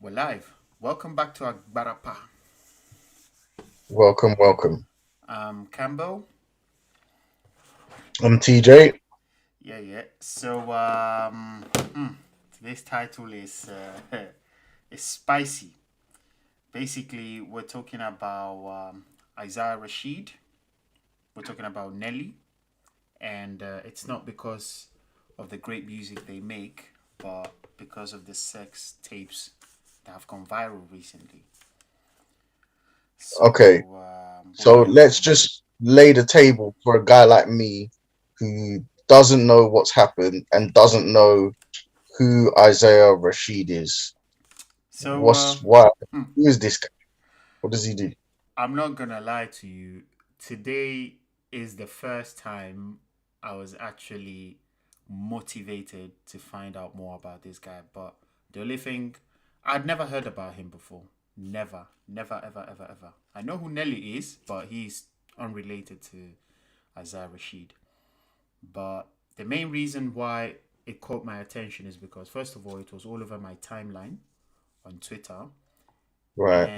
We're live. Welcome back to Agbarapa. Welcome, welcome. Campbell. I'm TJ. Yeah, yeah. Today's title is is spicy. Basically, we're talking about Isaiah Rashid. We're talking about Nelly, and it's not because of the great music they make, but because of the sex tapes that have gone viral recently. Okay, What so do you let's reckon? just lay the table for a guy like me who doesn't know what's happened and doesn't know who Isaiah Rashid is. So, What's why? hmm, Who is this guy? What does he do? I'm not gonna lie to you. Today is the first time I was actually motivated to find out more about this guy. But the only thing I'd never heard about him before. Never, never, ever, ever, ever. I know who Nelly is, but he's unrelated to Isaiah Rashid. But the main reason why it caught my attention is because, first of all, it was all over my timeline on Twitter, Right.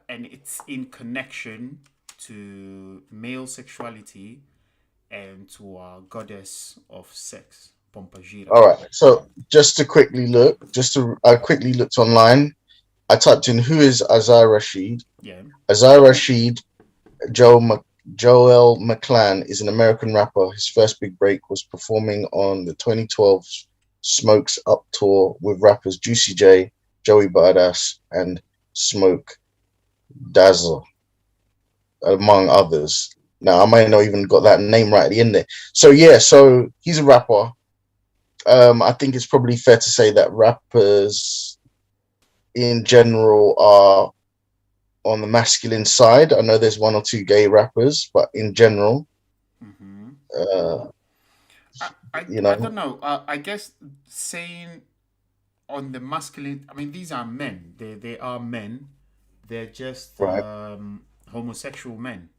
and it's in connection to male sexuality and to our goddess of sex, Pompagira. All right. So just to I quickly looked online. I typed in who is Isaiah Rashid. Yeah. Isaiah Rashid Joe Mc- Joel McClan is an American rapper. His first big break was performing on the 2012 Smokes Up tour with rappers Juicy J, Joey Badass, and Smoke Dazzle, among others. Now, I might not even got that name right at the end there. So, yeah, so he's a rapper. I think it's probably fair to say that rappers in general are on the masculine side. I know there's one or two gay rappers, but in general, Mm-hmm. uh, I, I, you I don't know, know. I guess saying on the masculine, I mean, these are men. They are men. They're just right, homosexual men.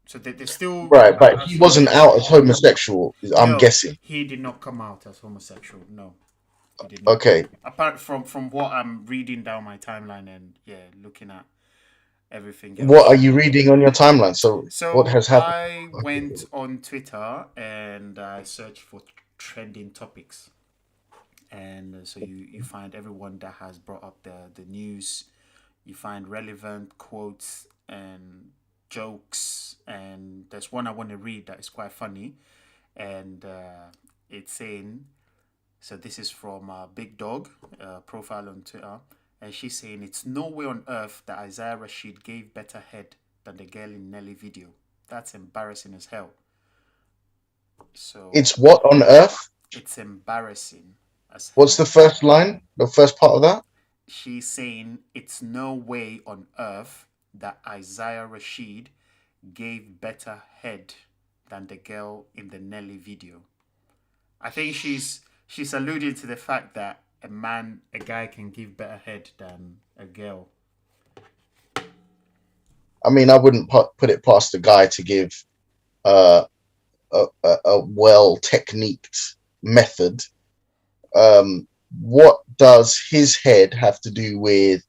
So they're still, right. But he as wasn't long. out as homosexual, I'm No, guessing. he did not come out as homosexual. No, he did not. Okay, Apart from what I'm reading down my timeline and yeah, looking at everything what are else. you reading on your timeline? So, what So has happened? I went on Twitter and I searched for trending topics, and so you find everyone that has brought up the news. You find relevant quotes and jokes, and there's one I want to read that is quite funny, and it's saying, so this is from Big Dog profile on Twitter, and she's saying it's no way on earth that Isaiah Rashid gave better head than the girl in Nelly video. That's embarrassing as hell. So It's what on earth? it's embarrassing as What's the hell. first line? The first part of that? She's saying it's no way on earth that Isaiah Rashid gave better head than the girl in the Nelly video. I think she's alluding to the fact that a guy can give better head than a girl. I mean, I wouldn't put it past the guy to give uh, a well techniqued method. What does his head have to do with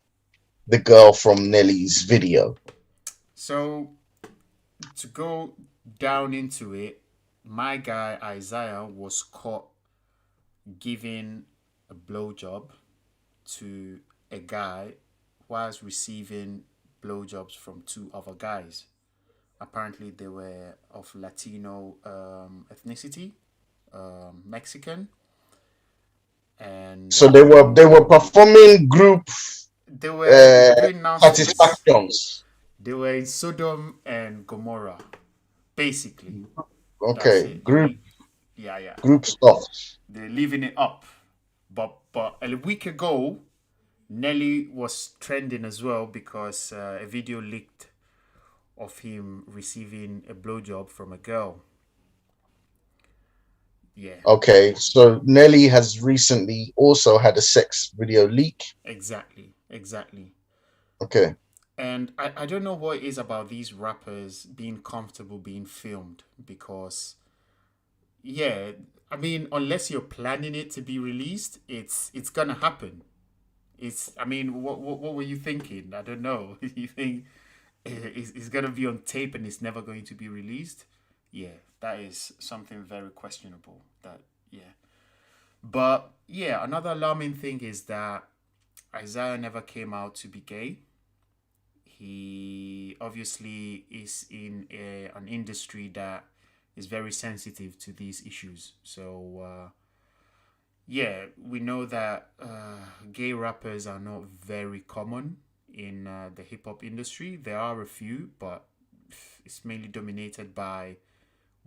the girl from Nelly's video? So to go down into it, my guy Isaiah was caught giving a blowjob to a guy whilst receiving blowjobs from two other guys. Apparently, they were of Latino ethnicity, Mexican, and So they were performing group they were doing nastiness. satisfactions. They were in Sodom and Gomorrah, basically. That's Okay, it. Yeah, yeah. group stuff. They're leaving it up. But a week ago, Nelly was trending as well because a video leaked of him receiving a blowjob from a girl. Yeah, Okay, so Nelly has recently also had a sex video leak. exactly, exactly. Okay, And I don't know what it is about these rappers being comfortable being filmed because yeah, I mean unless you're planning it to be released, it's gonna happen. It's. I mean, what were you thinking? I don't know. You think it's gonna be on tape and it's never going to be released? Yeah, that is something very questionable. That yeah, but yeah, another alarming thing is that Isaiah never came out to be gay. He obviously is in an industry that is very sensitive to these issues. So yeah, we know that gay rappers are not very common in the hip hop industry. There are a few, but it's mainly dominated by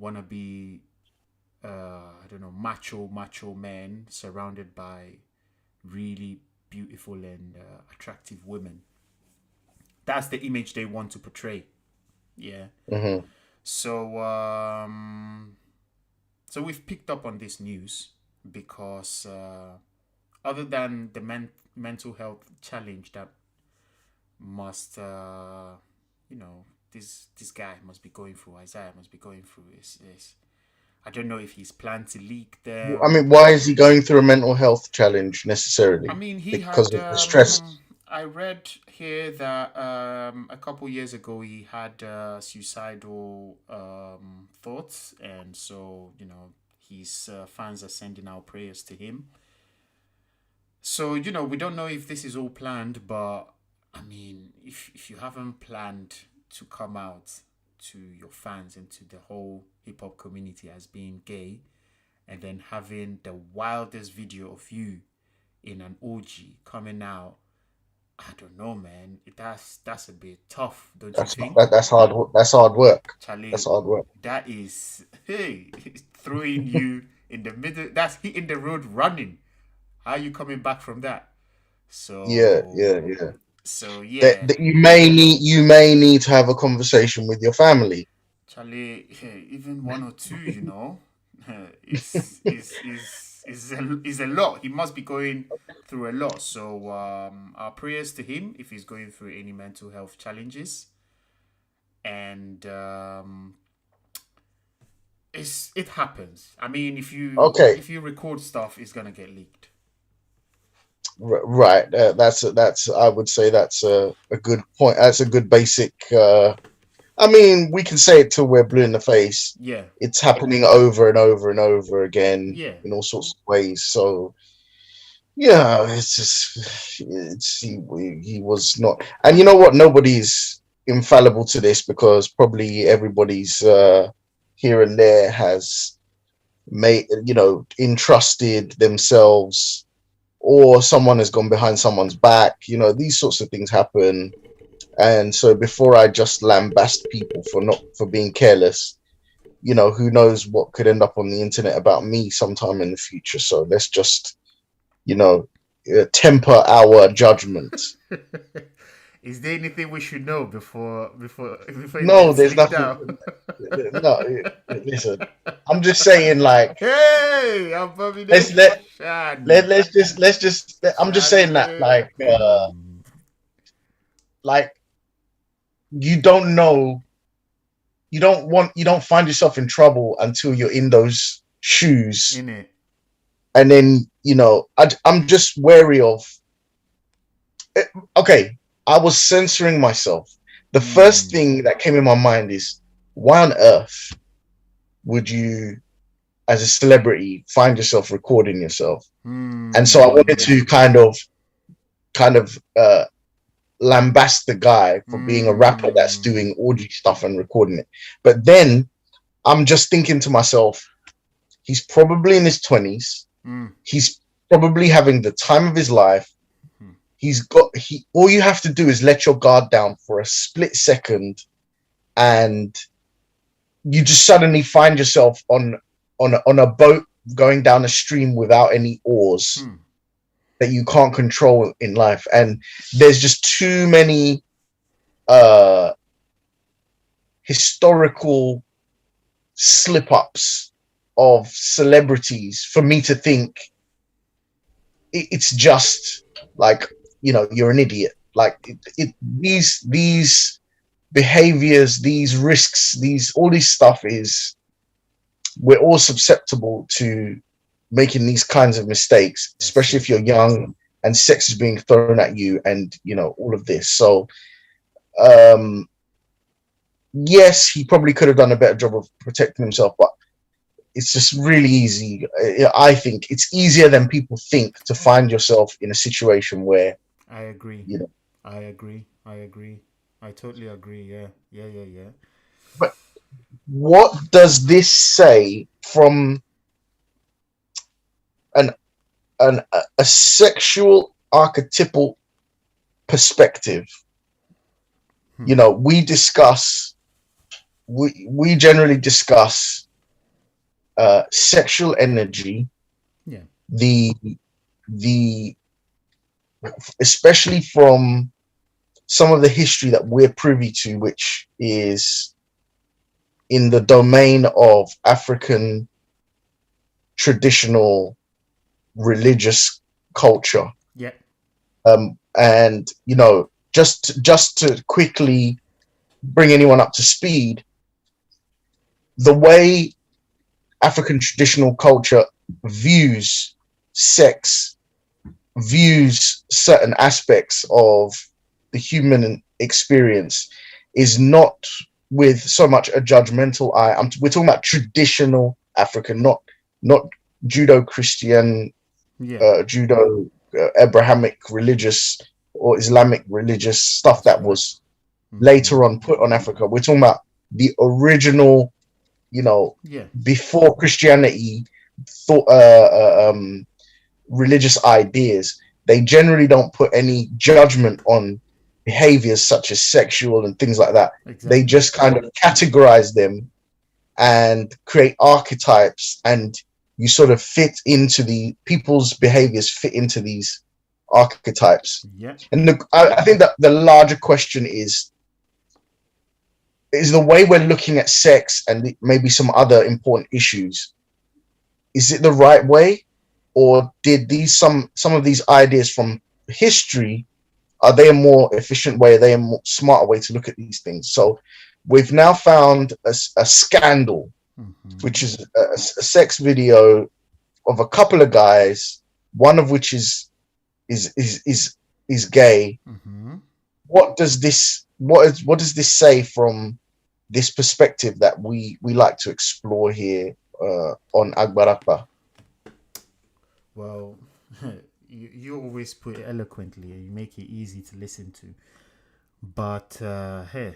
wannabe, I don't know, macho men surrounded by really beautiful and attractive women. That's the image they want to portray. Yeah. Hmm. So so we've picked up on this news because other than the mental health challenge that must you know this guy must be going through, Isaiah must be going through is I don't know if he's planned to leak I them. mean, why is he going through a mental health challenge I necessarily? mean, he Because had. of the stress. I read here that a couple years ago he had suicidal thoughts, and so his fans are sending out prayers to him. So we don't know if this is all planned, but I mean, if you haven't planned to come out to your fans and to the whole hip hop community as being gay, and then having the wildest video of you in an orgy coming out, I don't know, man. That's a bit tough, don't you think? That's hard. That's hard work. That's Charlie, hard work. that is hey, throwing you in the middle. That's hitting the road running. How are you coming back from that? Yeah, So yeah, yeah. so That, yeah, that you may need to have a conversation with your family. Charlie, even one or two, is a lot. He must be going through a lot. So our prayers to him if he's going through any mental health challenges, and it happens. I mean, if you Okay, if you record stuff, it's gonna get leaked. right. That's. I would say that's a good point. That's a good basic. I mean, we can say it till we're blue in the face. Yeah, It's happening over and over and over again yeah, in all sorts of ways. So yeah, it's just he was not, and you know what? Nobody's infallible to this because probably everybody's here and there has made entrusted themselves, or someone has gone behind someone's back. These sorts of things happen, and so before I just lambast people for being careless, who knows what could end up on the internet about me sometime in the future. So let's just you know, temper our judgment. Is there anything we should know before it No, gets there's leaked nothing. out? No, listen. I'm just saying, like, Hey, let's let abomination, let's just. I'm just saying that, Charlie. like you don't know, you don't find yourself in trouble until you're in those shoes, In it. and then I'm just wary of. Okay, I was censoring myself. The first Hmm. thing that came in my mind is, why on earth would you, as a celebrity, find yourself recording yourself? And so I wanted Hmm. to kind of lambast the guy for being a rapper that's Hmm. doing orgy stuff and recording it. But then I'm just thinking to myself, he's probably in his 20s. Hmm. He's probably having the time of his life. Hmm. He all you have to do is let your guard down for a split second, and you just suddenly find yourself on a boat going down a stream without any oars Hmm. that you can't control in life. And there's just too many uh historical slip ups of celebrities for me to think it's just like, you're an idiot. Like these behaviors, these risks, these all this stuff is, we're all susceptible to making these kinds of mistakes, That's especially it. if you're young and sex is being thrown at you, and all of this. So um, yes, he probably could have done a better job of protecting himself, but it's just really easy. I think it's easier than people think to find yourself in a situation where I agree. you know. I agree. I agree. I totally agree. Yeah. Yeah. Yeah. Yeah. But what does this say from an a sexual archetypal perspective? Hmm. We discuss, we generally discuss sexual energy, Yeah. the the especially from some of the history that we're privy to, which is in the domain of African traditional religious culture. Yeah. And just to quickly bring anyone up to speed, the way African traditional culture views sex, views certain aspects of the human experience, is not with so much a judgmental eye. We're talking about traditional African, not judo Christian, Yeah. judo Abrahamic religious or Islamic religious stuff That's that right. was Mm-hmm. later on put on Africa. We're talking about the original, you know, Yeah. before Christianity thought religious ideas. They generally don't put any judgment on behaviors such as sexual and things like that. They Exactly. just kind of categorize them and create archetypes, and you sort of fit into the people's behaviors fit into these archetypes. Yeah. And I think that the larger question is the way we're looking at sex and maybe some other important issues. Is it the right way, or did these some of these ideas from history, are they a more efficient way? Are they a more smarter way to look at these things? So we've now found a scandal, Mm-hmm. which is a sex video of a couple of guys, one of which is is is is gay. Mm-hmm. What does this say from this perspective that we like to explore here on Agbarapa? Well, you always put it eloquently and you make it easy to listen to. But hey,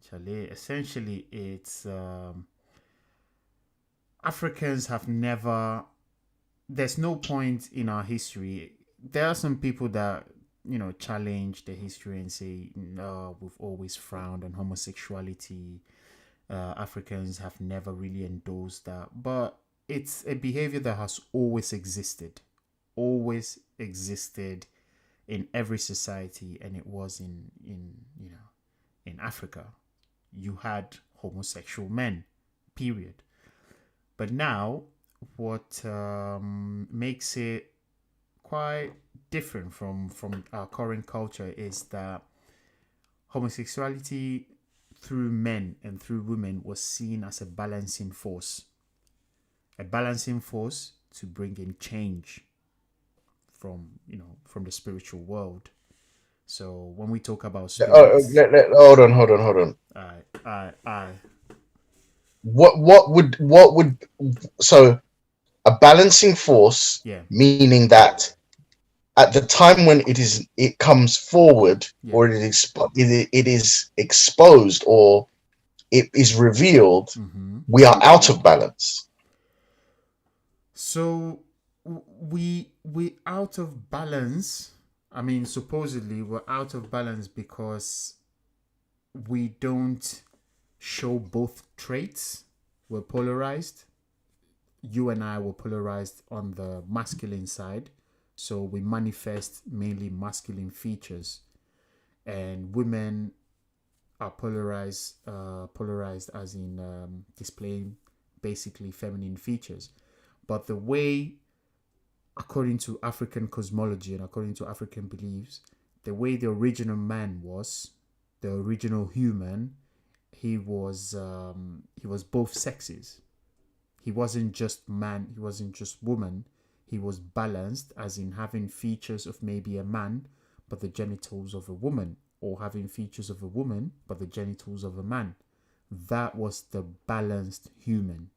Charlie, essentially, it's Africans have never. There's no point in our history. There are some people that challenge the history and say, no, we've always frowned on homosexuality. Africans have never really endorsed that, but it's a behavior that has always existed in every society, and it was in Africa. You had homosexual men, period. But now, what makes it quite different from our current culture is that homosexuality through men and through women was seen as a balancing force to bring in change from the spiritual world. So when we talk about spirits, Hold on. I What would so a balancing force, yeah, meaning that at the time when it comes forward, yeah. or it is exposed, or it is revealed, Mm-hmm. we are out of balance. So we out of balance. I mean, supposedly we're out of balance because we don't show both traits. We're polarized. You and I were polarized on the masculine side, so we manifest mainly masculine features, and women are polarized as in displaying basically feminine features. But the way, according to African cosmology and according to African beliefs, the way the original man was, the original human, he was both sexes. He wasn't just man. He wasn't just woman. he was balanced, as in having features of maybe a man, but the genitals of a woman, or having features of a woman, but the genitals of a man. That was the balanced human,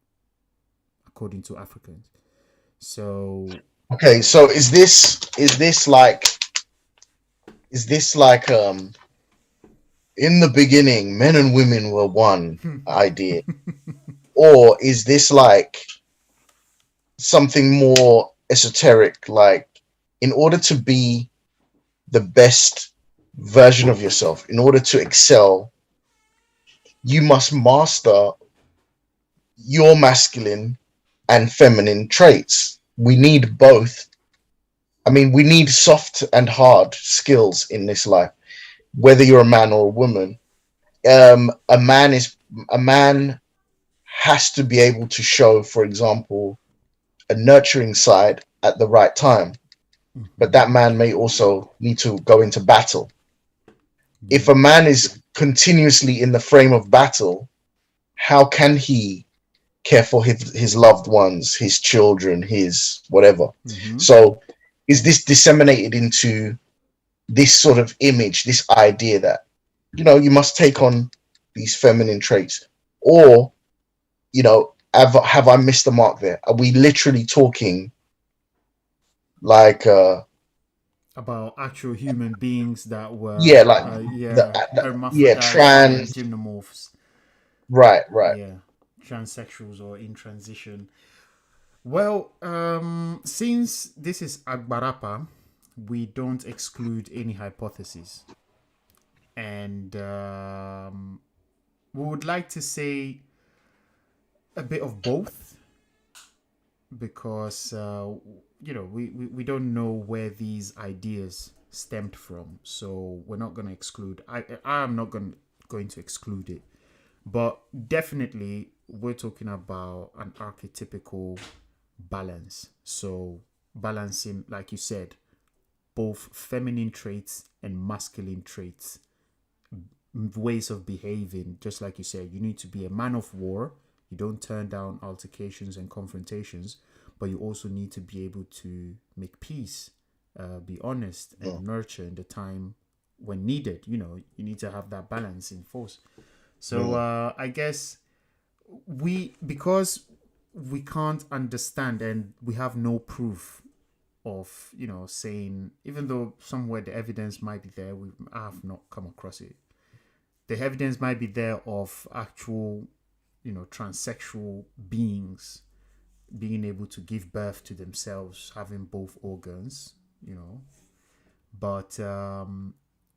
according to Africans. So, Okay, so is this like in the beginning men and women were one idea, or is this like something more esoteric, like in order to be the best version of yourself, in order to excel, you must master your masculine and feminine traits. We need both. I mean, we need soft and hard skills in this life, whether you're a man or a woman. A man is a man has to be able to show, for example, a nurturing side at the right time. But mm-hmm. that man may also need to go into battle. If Yeah, a man is continuously in the frame of battle, how can he care for his loved ones, his children, his whatever? mm-hmm. So is this disseminated into this sort of image, this idea that, you must take on these feminine traits? Or, have I missed the mark there? Are we literally talking like, About actual human beings that yeah, were, like, yeah, yeah, hermaphrodites and trans, gymnomorphs. right. Yeah, transsexuals or in transition. Well, since this is Agbarapa, we don't exclude any hypothesis. And we would like to say a bit of both because, we don't know where these ideas stemmed from. So we're not going to exclude. I'm not going to exclude it. But definitely, we're talking about an archetypical balance. So, balancing, like you said, both feminine traits and masculine traits, ways of behaving. Just like you said, you need to be a man of war. You don't turn down altercations and confrontations, but you also need to be able to make peace, be honest, Yeah. and nurture in the time when needed. You need to have that balance in force. So I guess because we can't understand and we have no proof of saying, even though somewhere the evidence might be there, I have not come across it. The evidence might be there of actual transsexual beings being able to give birth to themselves, having both organs, but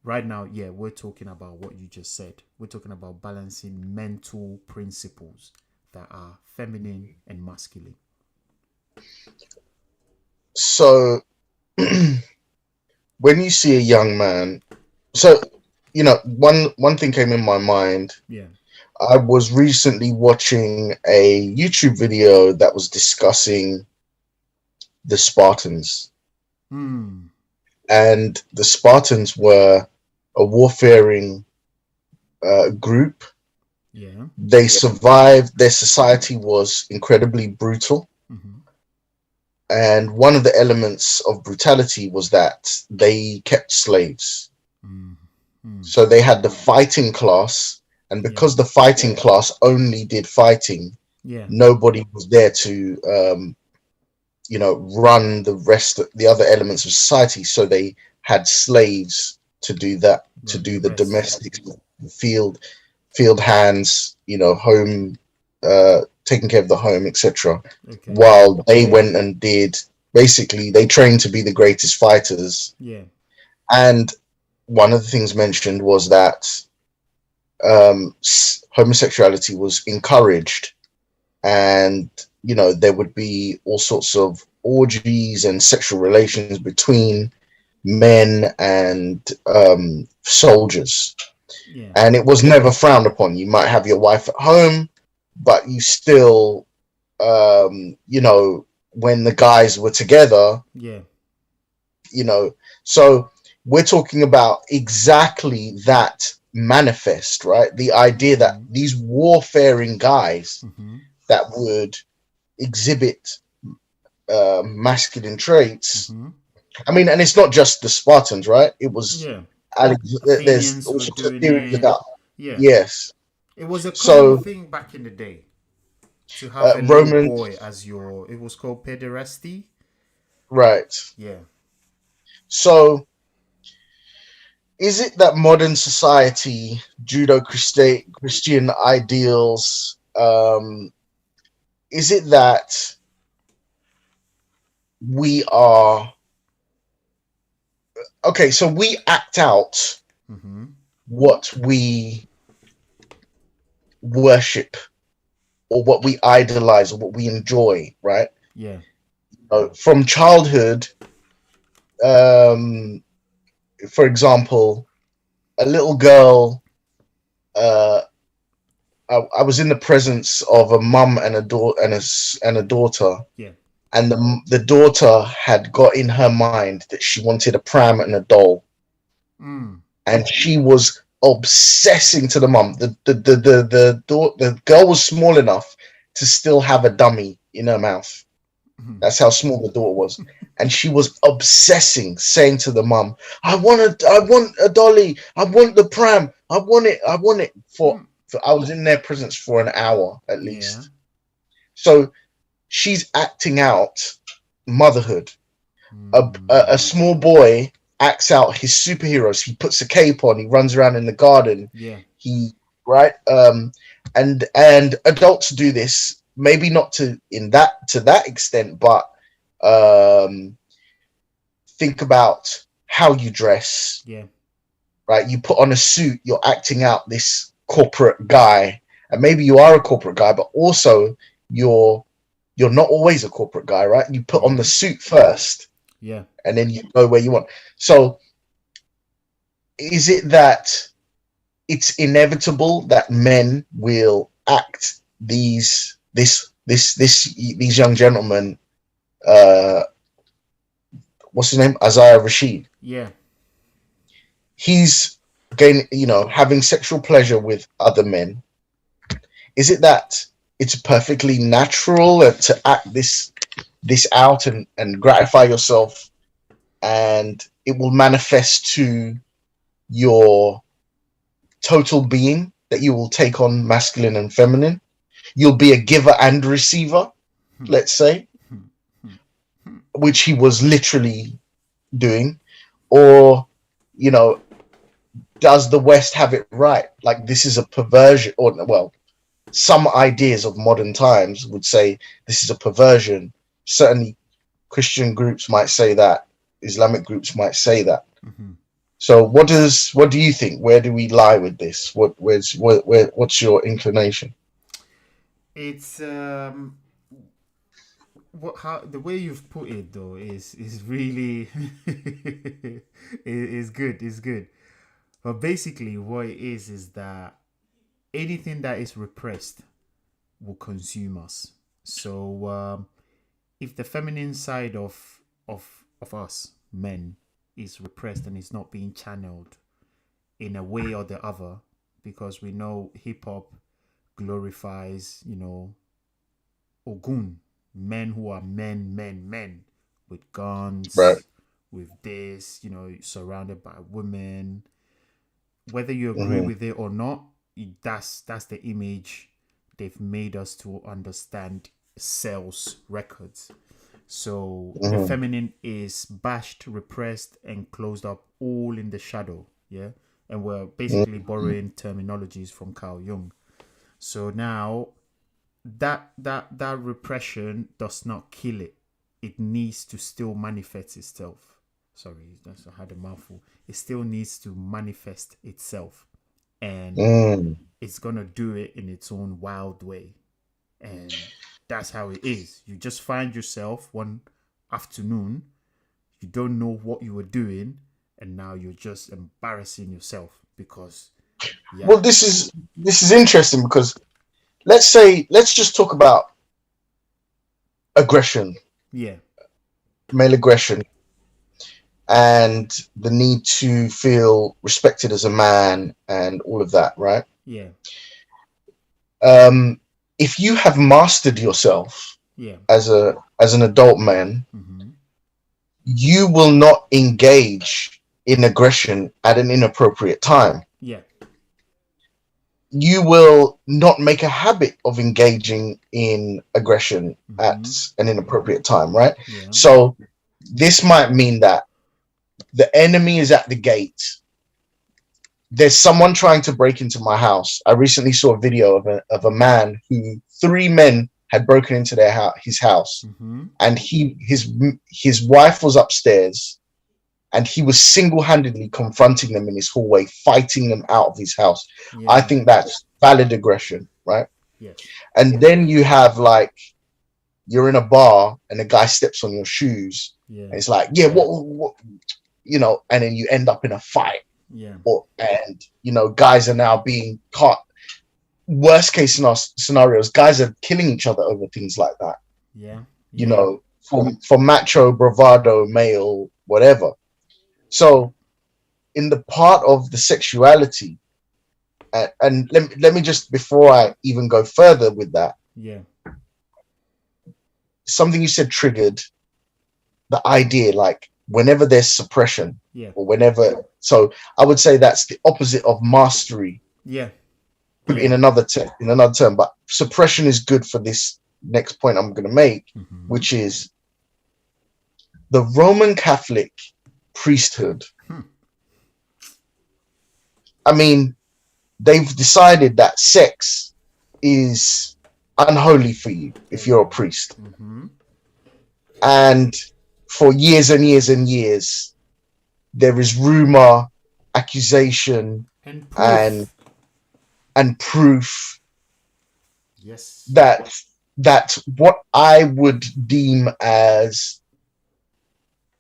right now, yeah, we're talking about what you just said. We're talking about balancing mental principles that are feminine and masculine. So when you see a young man, so one thing came in my mind. Yeah. I was recently watching a YouTube video that was discussing the Spartans, Hmm. and the Spartans were a warfaring group. Yeah. They survived. Their society was incredibly brutal, Mm-hmm. and one of the elements of brutality was that they kept slaves. Mm-hmm. So they had the fighting class, and Yeah. because the fighting class only did fighting, Yeah. nobody was there to run the other elements of society. So they had slaves to do that, to Right. do The the rest. domestic field hands, home, taking care of the home, etc. Okay. While they went and did, basically they trained to be the greatest fighters. Yeah. And one of the things mentioned was that homosexuality was encouraged, and there would be all sorts of orgies and sexual relations between men and soldiers, Yeah. and it was never frowned upon. You might have your wife at home, but you still, when the guys were together, Yeah. you know so we're talking about exactly that manifest, right? The idea that Mm-hmm. these warfaring guys Mm-hmm. that would exhibit masculine traits. Mm-hmm. I mean, and it's not just the Spartans, right? It was Yeah. There's Athenians were also doing theories it. about Yeah. yes. It was a common So thing back in the day to have a little Romans, boy as your. It was called pederasty. right? Yeah. So is it that modern society, Christian ideals, is it that we are okay? So we act out Mm-hmm. what we worship or what we idolize or what we enjoy, right? Yeah. From childhood, um, for example, a little girl. Uh, I was in the presence of a mum and a daughter and a daughter, Yeah. and the daughter had got in her mind that she wanted a pram and a doll, Mm. and she was obsessing to the mum. The girl was small enough to still have a dummy in her mouth. Mm-hmm. That's how small the daughter was. And she was obsessing, saying to the mum, I want a dolly, I want the pram, I want it Mm. I was in their presence for an hour at Yeah. least. So she's acting out motherhood. A Mm. small boy acts out his superheroes. He puts a cape on, he runs around in the garden, Yeah. he right and adults do this, maybe not to that extent, but um think about how you dress, Yeah. right? You put on a suit, you're acting out this corporate guy, and maybe you are a corporate guy, but also you're you're not always a corporate guy, right? You put on the Yeah. suit first Yeah. and then you go where you want. So is it that it's inevitable that men will act these young gentlemen, uh what's his name, Isaiah Rashid, Yeah. he's having sexual pleasure with other men. Is it that it's perfectly natural to act this out and gratify yourself, and it will manifest to your total being, that you will take on masculine and feminine? You'll be a giver and receiver, Hmm. let's say, Hmm. Hmm. Hmm. which he was literally doing. Or, you know, does the West have it right? Like, this is a perversion, or, well, some ideas of modern times would say this is a perversion. Certainly, Christian groups might say that. Islamic groups might say that. Mm-hmm. So, what do you think? Where do we lie with this? What's your inclination? It's what how the way you've put it though is really is good. Is good. But basically, what it is that anything that is repressed will consume us. So if the feminine side of us men is repressed and is not being channeled in a way or the other, because we know hip hop glorifies, Ogun, men who are men, with Right. guns, with this, surrounded by women. Whether you agree Mm-hmm. with it or not, that's the image they've made us to understand sales records. So the Mm-hmm. feminine is bashed, repressed, and closed up, all in the shadow. Yeah, and we're basically Mm-hmm. borrowing terminologies from Carl Jung. So now that repression does not kill it. It needs to still manifest itself. Sorry, that's I had a mouthful. It still needs to manifest itself, and Mm. it's gonna do it in its own wild way. And that's how it is. You just find yourself one afternoon, you don't know what you were doing, and now you're just embarrassing yourself because, yeah, Well, this is interesting because let's just talk about aggression, yeah, male aggression, and the need to feel respected as a man and all of that, right? yeah, Um, if you have mastered yourself, Yeah. as an adult man, Mm-hmm. you will not engage in aggression at an inappropriate time. Yeah. You will not make a habit of engaging in aggression at Mm-hmm. an inappropriate time, right? Yeah. So this might mean that the enemy is at the gate. There's someone trying to break into my house. I recently saw a video of a man who three men had broken into his house, Mm-hmm. and his wife was upstairs, and he was single-handedly confronting them in his hallway, fighting them out of his house. I Yeah. think that's valid aggression, right? Yes. And then you have like you're in a bar and a guy steps on your shoes, Yeah. and it's like, yeah, what, and then you end up in a fight, Yeah. and guys are now being caught. Worst case scenarios, guys are killing each other over things like that. Yeah. You Yeah. know, for macho bravado, male, whatever. So in the part of the sexuality, and let me just before I even go further with that, Yeah. something you said triggered the idea, like whenever there's suppression Yeah. or whenever, so I would say that's the opposite of mastery Yeah. in Yeah. another term, but suppression is good for this next point I'm going to make, Mm-hmm. which is the Roman Catholic priesthood. Hmm. I mean, they've decided that sex is unholy for you There if you you're a go. priest. Mm-hmm. And for years and years and years, there is rumor, accusation, And and proof. proof Yes. that what I would deem as,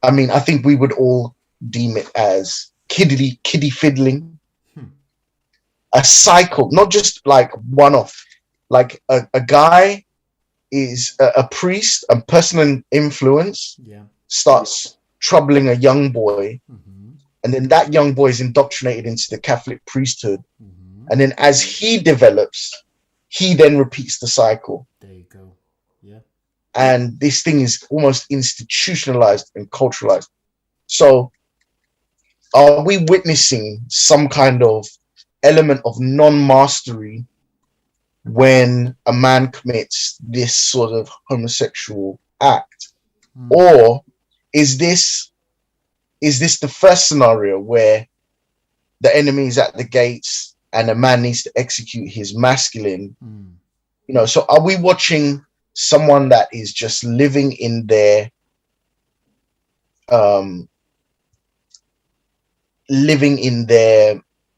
I mean, I think we would all deem it as kiddie fiddling, Hmm. a cycle, not just like one off. Like a guy is a priest, a person in influence Yeah. starts troubling a young boy, Mm-hmm. and then that young boy is indoctrinated into the Catholic priesthood, Mm-hmm. and then as he develops, he then repeats the cycle, There you go. Yeah. and this thing is almost institutionalized and culturalized. So are we witnessing some kind of element of non-mastery when a man commits this sort of homosexual act, Mm. or is this the first scenario where the enemy is at the gates and a man needs to execute his masculine? Mm. So are we watching someone that is just living in their um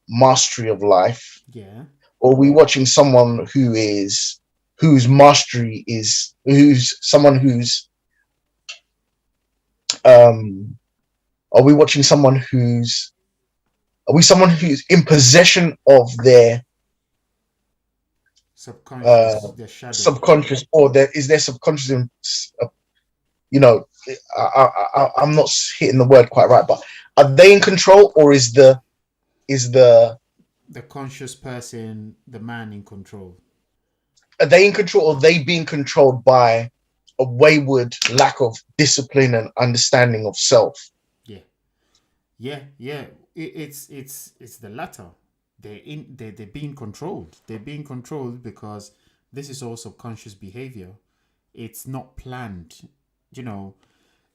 mastery of life, Yeah. or are we watching someone whose mastery is, who's someone who's um are we watching someone who's are we someone who's in possession of their uh Subconscious. The shadow. subconscious, or their subconscious uh, you know I'm not hitting the word quite right, but are they in control, or is the The conscious person. The man in control. are they in control, or are they being controlled by a wayward lack of discipline and understanding of self? Yeah. Yeah. Yeah. It's the latter. They're being controlled. They're being controlled because this is all subconscious behavior. It's not planned. You know,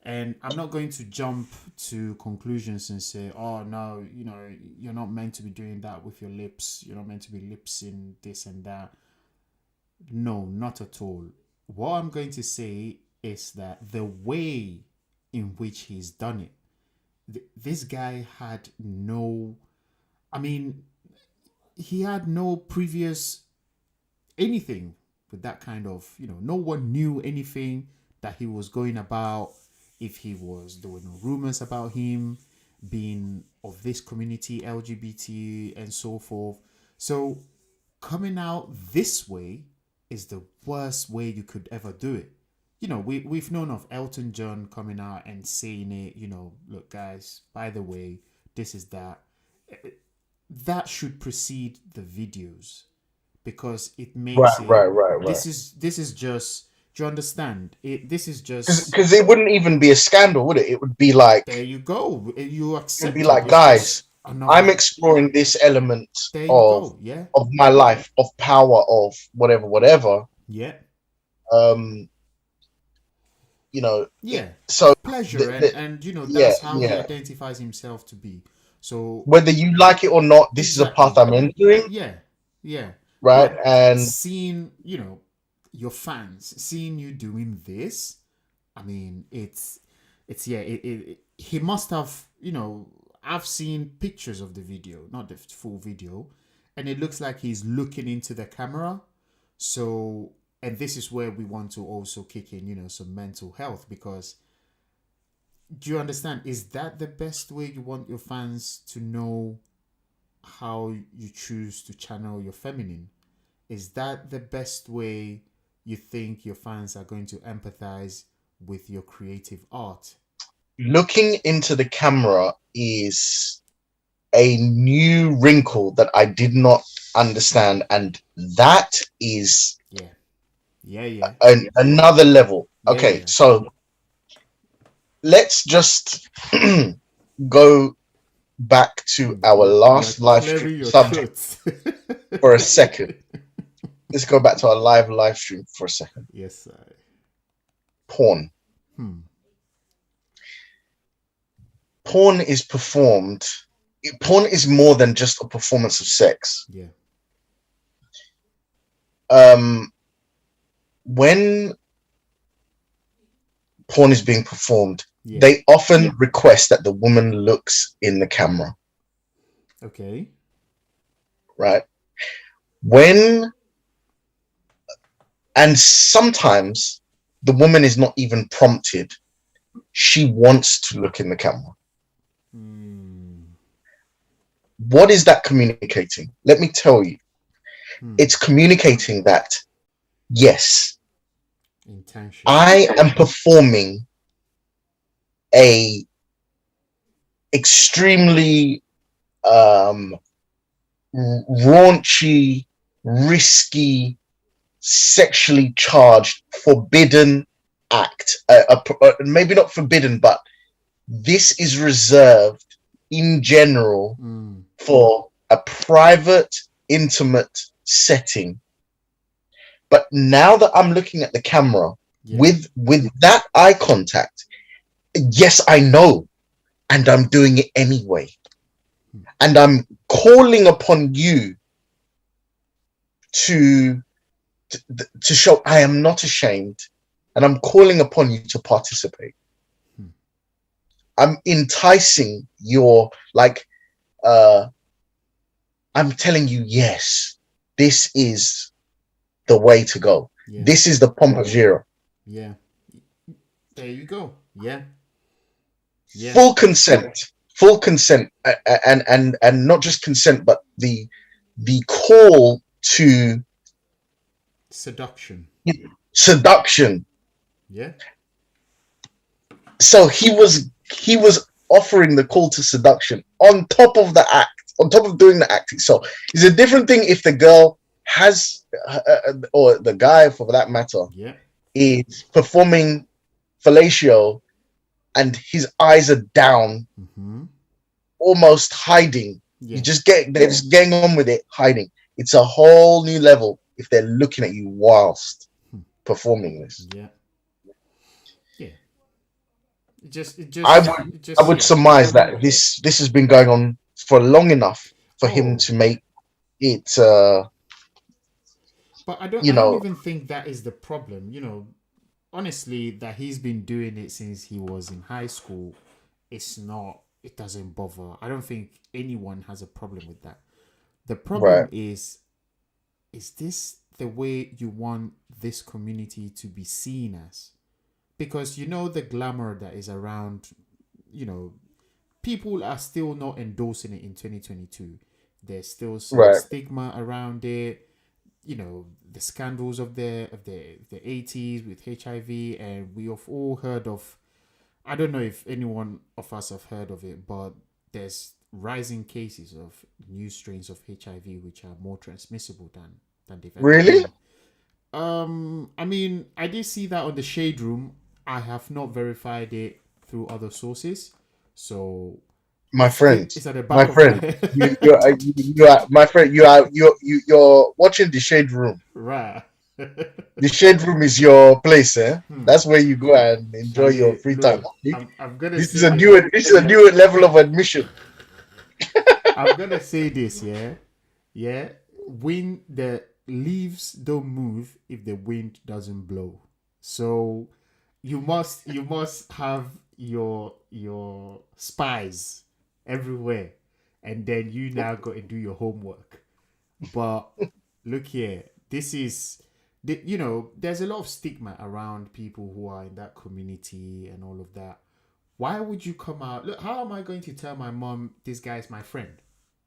and I'm not going to jump to conclusions and say, oh no, you're not meant to be doing that with your lips. You're not meant to be lipsing this and that. No, not at all. What I'm going to say is that the way in which he's done it, this guy had no, I mean, he had no previous anything with that kind of, no one knew anything that he was going about. If there were no rumors about him being of this community, LGBT and so forth. So coming out this way is the worst way you could ever do it. We've known of Elton John coming out and saying it, look guys, by the way, this is that. That should precede the videos, because it makes Right, it, right, right, right. this is just Do you understand? This is just, Because it wouldn't even be a scandal, would it? It would be there like you go. You it would be accept it. like, It's guys, just another. I'm exploring this element There you of go. Yeah. my life, of power, of whatever, whatever. Yeah. Um, you know, it, Yeah. so Of pleasure, and yeah, that's how he yeah. identifies himself to be. So Whether you like it or not, this is a path exactly. I'm entering, Yeah. Yeah. right? But And seeing, your fans seeing you doing this, I mean, it's yeah. He must have, I've seen pictures of the video, not the full video, and it looks like he's looking into the camera. So, and this is where we want to also kick in, some mental health, because do you understand? Is that the best way you want your fans to know how you choose to channel your feminine? Is that the best way you think your fans are going to empathize with your creative art? looking into the camera is a new wrinkle that I did not understand, and that is Yeah. Yeah, yeah. another level. Yeah, Okay, yeah. so let's just go back to our You are last live stream clearing your subject throat. for a second. Let's go back to our live stream for a second. Yes, I. Porn. Hmm. Porn is performed. Porn is more than just a performance of sex. Yeah. Um, when porn is being performed, Yeah. they often request that the woman looks in the camera, Okay. right? When and sometimes the woman is not even prompted. She wants to look in the camera. Hmm. What is that communicating? Let me tell you. Hmm. It's communicating that, yes, Intention. I am performing a extremely um, raunchy, risky, sexually charged, forbidden act. Maybe not forbidden, but this is reserved in general Hmm. for a private, intimate setting. But now that I'm looking at the camera Yeah. with that eye contact, yes, I know, and I'm doing it anyway. Hmm. And I'm calling upon you to to show I am not ashamed, and I'm calling upon you to participate. Hmm. I'm enticing your like uh I'm telling you, yes, this is the way to go. Yeah. This is the pomp of zero. Yeah. There you go. Yeah. Yeah. Full consent, full consent, and not just consent, but the call to Seduction. seduction. Yeah. So he was offering the call to seduction on top of the act, on top of doing the acting. So it's a different thing if the girl has or the guy for that matter Yeah. is performing fellatio and his eyes are down, Mm-hmm. almost hiding. Yeah. They're just getting on with it, hiding. It's a whole new level if they're looking at you whilst Hmm. performing this. Yeah. Yeah. I would It I just, would yeah. surmise that this has been going on for long enough for him Oh, to make it but you I don't know even think that is the problem. Honestly, that he's been doing it since he was in high school. It's not. It doesn't bother. I don't think anyone has a problem with that. The problem right, is this the way you want this community to be seen as? Because the glamour that is around, you know, people are still not endorsing it in 2022. There's still some right. stigma around it. The scandals of the 80s with HIV, and we have all heard of. I don't know if anyone of us have heard of it, but there's rising cases of new strains of HIV which are more transmissible than they've ever Really? been. I mean, I did see that on the Shade Room. I have not verified it through other sources, so My friend, it's at the my back of my friend, head. you are my friend. You're watching the Shade Room. Right. The Shade Room is your place, eh? Hmm. That's where you go and enjoy your Charlie, free time. look, Okay? I'm gonna This is say a this. new level of admission. I'm gonna say this, yeah. Yeah. Wind the leaves don't move if the wind doesn't blow. So you must have your spies everywhere, and then you now got to do your homework. But look here, this is there's a lot of stigma around people who are in that community and all of that. Why would you come out? Look, how am I going to tell my mom this guy is my friend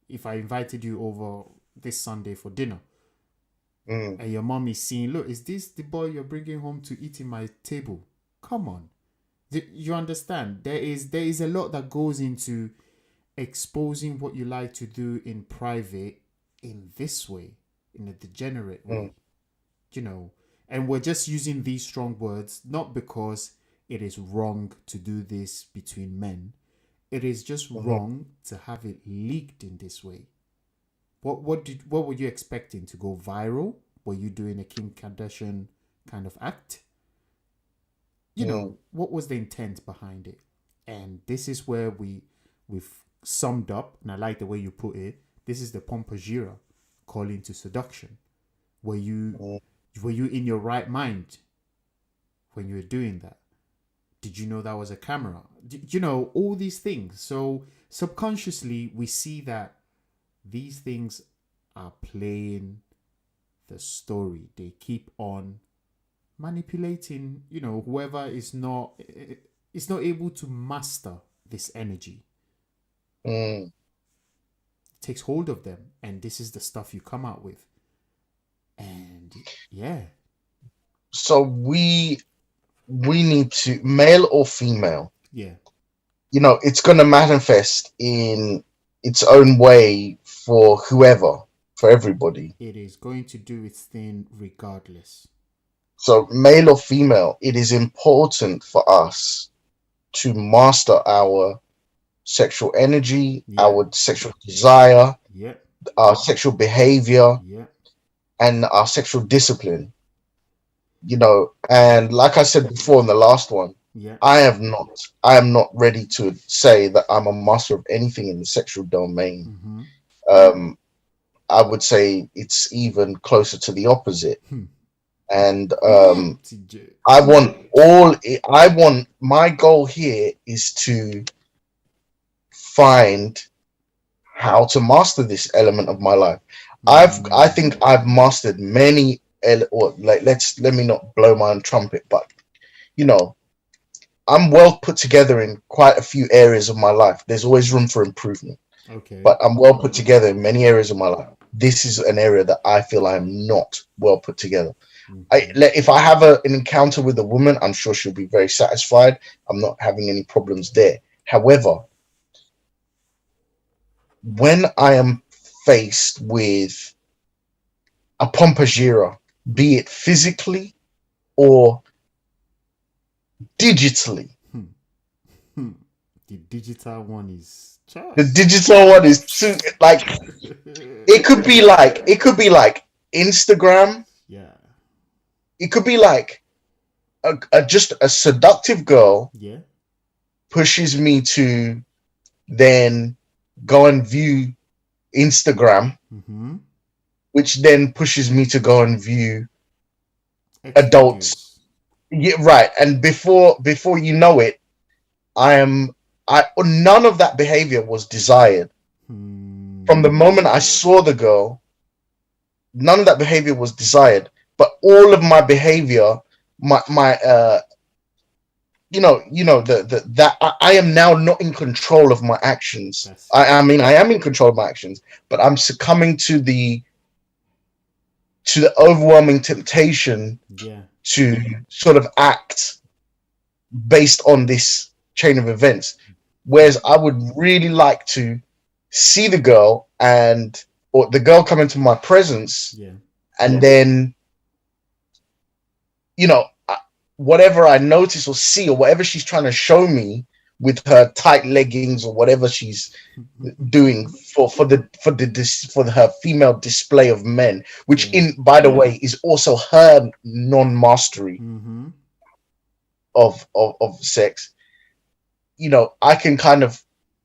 if I invited you over this Sunday for dinner Mm, and your mom is seeing, look, is this the boy you're bringing home to eat in my table? Come on. You understand? There is a lot that goes into exposing what you like to do in private in this way, in a degenerate mm, way, you know. And we're just using these strong words not because it is wrong to do this between men. It is just mhm. wrong to have it leaked in this way. What were you expecting to go viral? Were you doing a Kim Kardashian kind of act? Mm, What was the intent behind it? And this is where we've summed up, and I like the way you put it. This is the pompagira calling to seduction. Were you mm, were you in your right mind when you were doing that? Did you know that was a camera? All these things. So subconsciously we see that these things are playing the story. They keep on manipulating, whoever is not able to master this energy. mm. It takes hold of them, and this is the stuff you come out with. And yeah, So we need to, male or female, yeah, it's going to manifest in its own way for whoever, for everybody. it is going to do its thing regardless. So male or female, it is important for us to master our sexual energy, Yeah, our sexual desire, yeah, our sexual behavior, yeah, and our sexual discipline. And like I said before in the last one, yeah. I have not, I am not ready to say that I'm a master of anything in the sexual domain. Mm-hmm. Um, I would say it's even closer to the opposite. Hmm. And TJ. I want all, I want, my goal here is to find how to master this element of my life. I Mm. think I've mastered many, or like, let me not blow my own trumpet, but you know, I'm well put together in quite a few areas of my life. There's always room for improvement, Okay. but I'm well put together in many areas of my life. This is an area that I feel I'm not well put together. Okay. If I have an encounter with a woman, I'm sure she'll be very satisfied. I'm not having any problems there. However, when I am faced with a pompagira, be it physically or digitally, Hmm. Hmm. The digital one is the Charles. digital one is too, like, it could be like Instagram. Yeah. It could be like just a seductive girl Yeah. pushes me to then go and view Instagram, Mm-hmm. which then pushes me to go and view X adults. videos. Yeah, right. And before you know it, I am I none of that behavior was desired. From the Hmm. moment I saw the girl, none of that behavior was desired. But all of my behavior, my the that I am now not in control of my actions. That's it. I mean I am in control of my actions, but I'm succumbing to the overwhelming temptation Yeah. to sort of act based on this chain of events. Whereas I would really like to see the girl or the girl come into my presence Yeah. and then you know, whatever I notice or see or whatever she's trying to show me with her tight leggings or whatever she's doing for her female display of men, which Yeah. in by the way is also her non-mastery Mm-hmm. of sex. I can kind of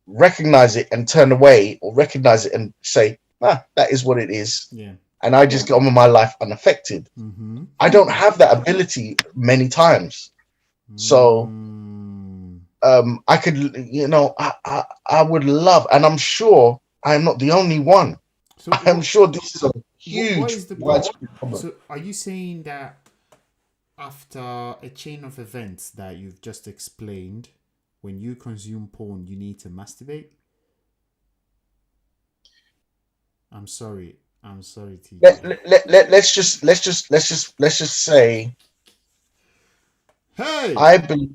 recognize it and turn away, or recognize it and say, that is what it is, Yeah. and I just get on with my life unaffected. Mm-hmm. I don't have that ability many times. So Mm. I could, I would love, and I'm sure I am not the only one. So I'm sure this is a what huge is the problem? widespread problem. So are you saying that after a chain of events that you've just explained, when you consume porn, you need to masturbate? I'm sorry. I'm sorry, Let, TJ. let, let, let, let's just say Hey! I believe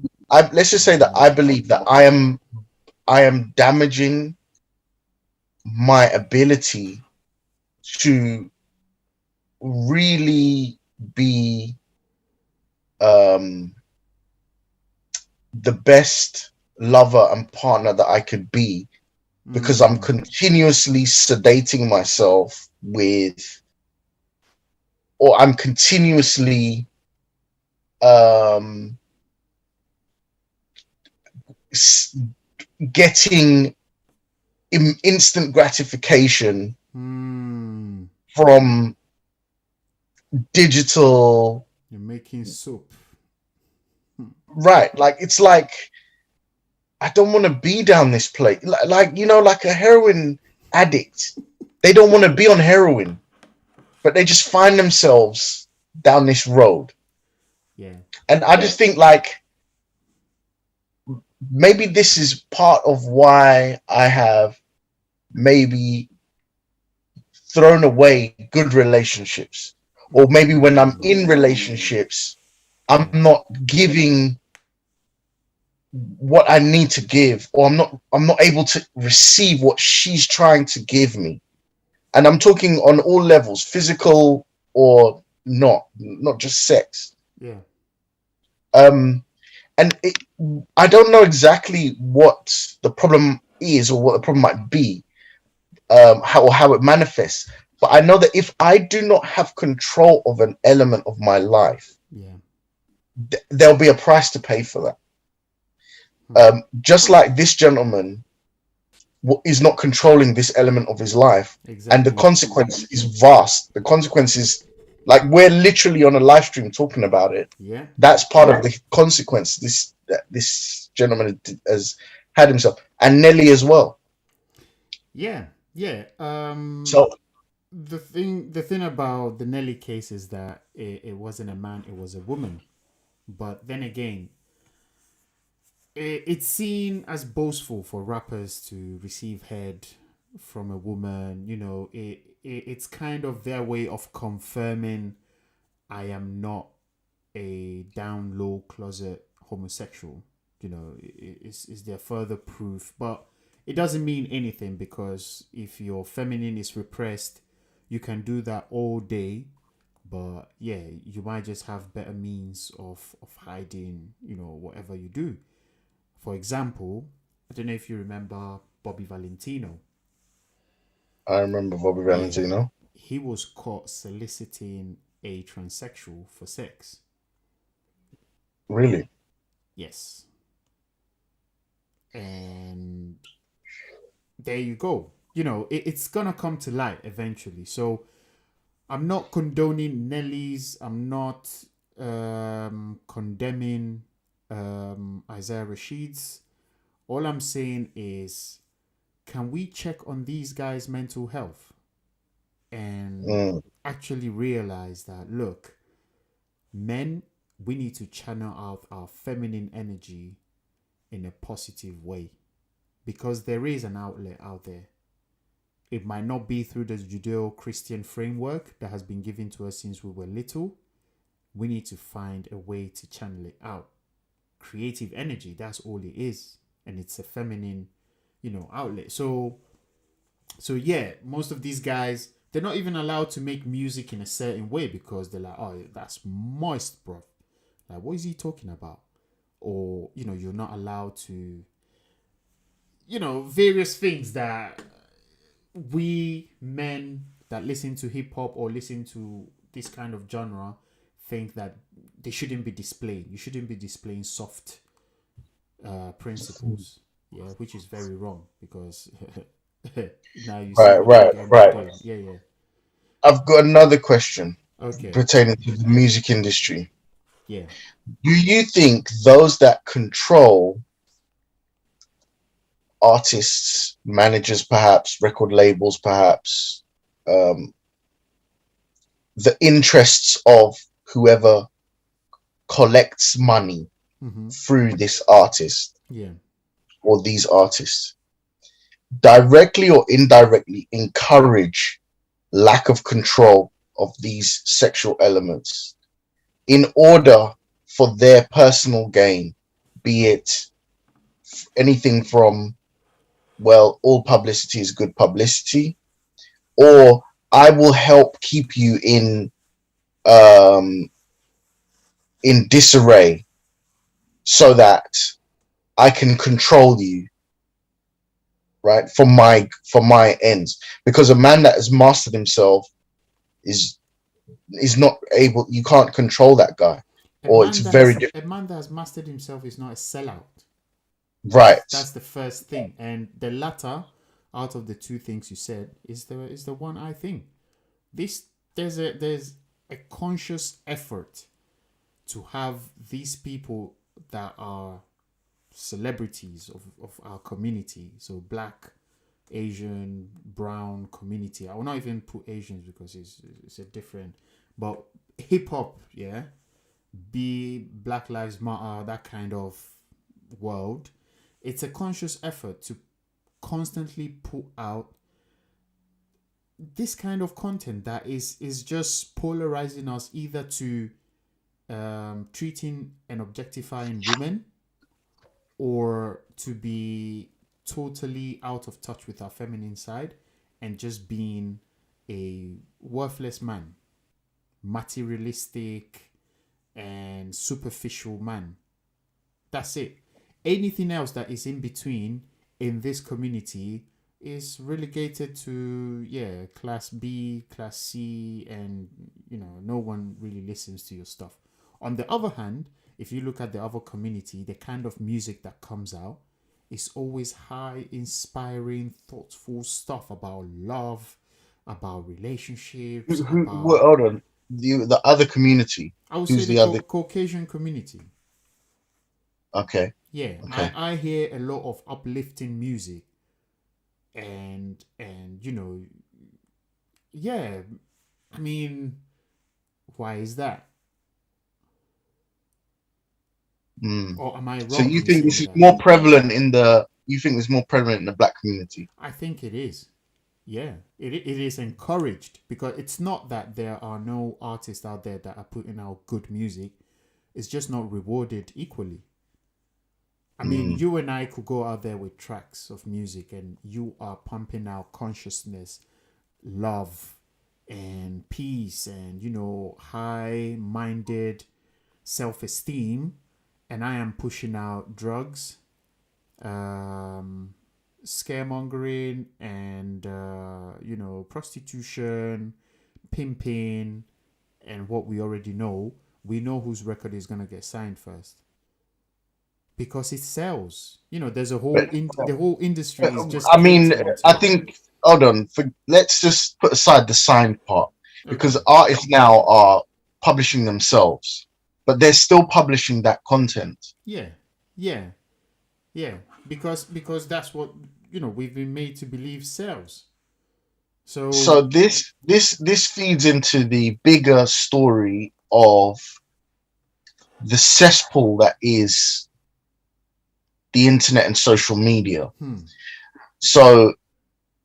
let's just say that I believe that I am damaging my ability to really be um the best lover and partner that I could be, because I'm Mm. continuously sedating myself with, or I'm continuously um getting instant gratification Mm. from digital. You're making soup. Right, like it's like I don't want to be down this place, like a heroin addict. They don't want to be on heroin, but they just find themselves down this road. Yeah. And I just think, like, maybe this is part of why I have maybe thrown away good relationships, or maybe when I'm in relationships, I'm Yeah. not giving what I need to give, or I'm not able to receive what she's trying to give me. And I'm talking on all levels, physical or not just sex. Yeah. Um, and I don't know exactly what the problem is or what the problem might be, how it manifests. But I know that if I do not have control of an element of my life, Yeah. there'll be a price to pay for that. Hmm. Just like this gentleman is not controlling this element of his life, and the Exactly. consequence is vast. The consequence is, like, we're literally on a live stream talking about it. Yeah. That's part of the consequence this gentleman has had himself, and Nelly as well. Yeah. Yeah. So The thing about the Nelly case is that it wasn't a man, it was a woman. But then again, it's seen as boastful for rappers to receive head from a woman. It's kind of their way of confirming I am not a down low closet homosexual. It's their further proof, but it doesn't mean anything, because if your feminine is repressed, you can do that all day. But yeah, you might just have better means of hiding, whatever you do. For example, I don't know if you remember Bobby Valentino. I remember Bobby Yeah, Valentino. he was caught soliciting a transsexual for sex. Really? Yes. And there you go. It's gonna come to light eventually. So I'm not condoning Nelly's. I'm not condemning Isaiah Rashid's. All I'm saying is, can we check on these guys' mental health and Mm. actually realize that, look, men, we need to channel out our feminine energy in a positive way, because there is an outlet out there. It might not be through the Judeo Christian framework that has been given to us since we were little. We need to find a way to channel it out. Creative energy, that's all it is. And it's a feminine, outlet. So yeah, most of these guys, they're not even allowed to make music in a certain way, because they're like, oh, that's moist, bro. Like, what is he talking about? Or, you're not allowed to, various things that we men that listen to hip hop or listen to this kind of genre think that they shouldn't be displaying. You shouldn't be displaying soft principles. Yeah, which is very wrong because now you see Right, what right, they're right. doing. Yeah, yeah. I've got another question Okay. pertaining to the music industry. Yeah. Do you think those that control artists, managers, perhaps record labels, perhaps um, the interests of whoever collects money Mm-hmm. through this artist Yeah. or these artists directly or indirectly encourage lack of control of these sexual elements in order for their personal gain, be it anything from, well, all publicity is good publicity, or I will help keep you um, in disarray so that I can control you, right? For my ends. Because a man that has mastered himself is not able. You can't control that guy, or it's very A man that has mastered himself is not a sellout. right. That's the first thing, and the latter, out of the two things you said, is the one I think. This there's a conscious effort to have these people that are celebrities of our community, so black, Asian, brown community. I will not even put Asians because it's a different, but hip hop, yeah, be Black Lives Matter, that kind of world. It's a conscious effort to constantly put out this kind of content that is just polarizing us either to treating and objectifying women or to be totally out of touch with our feminine side and just being a worthless man, materialistic and superficial man. That's it. Anything else that is in between in this community is relegated to, yeah, class B, class C, and no one really listens to your stuff. On the other hand, if you look at the other community, the kind of music that comes out is always high, inspiring, thoughtful stuff about love, about relationships, about, Hold on. The other community. I would say, Who's the the other? Caucasian community. Okay. Yeah, Okay. I hear a lot of uplifting music, and yeah, I mean, why is that? Mm. Or am I So wrong you in think this saying is that? more prevalent in the? You think it's more prevalent in the black community? I think it is. Yeah, it is encouraged because it's not that there are no artists out there that are putting out good music. It's just not rewarded equally. I mean, Mm. you and I could go out there with tracks of music and you are pumping out consciousness, love, and peace, and high minded self esteem. And I am pushing out drugs, um, scaremongering, and prostitution, pimping, and what we already know. We know whose record is gonna get signed first because it sells. There's But, the whole industry is just I mean, catering to I it. think. Hold on. Let's just put aside the sign part because Okay. artists now are publishing themselves, but they're still publishing that content. Yeah. Yeah. Yeah. Because that's what we've been made to believe sells. So So this feeds into the bigger story of the cesspool that is the internet and social media. So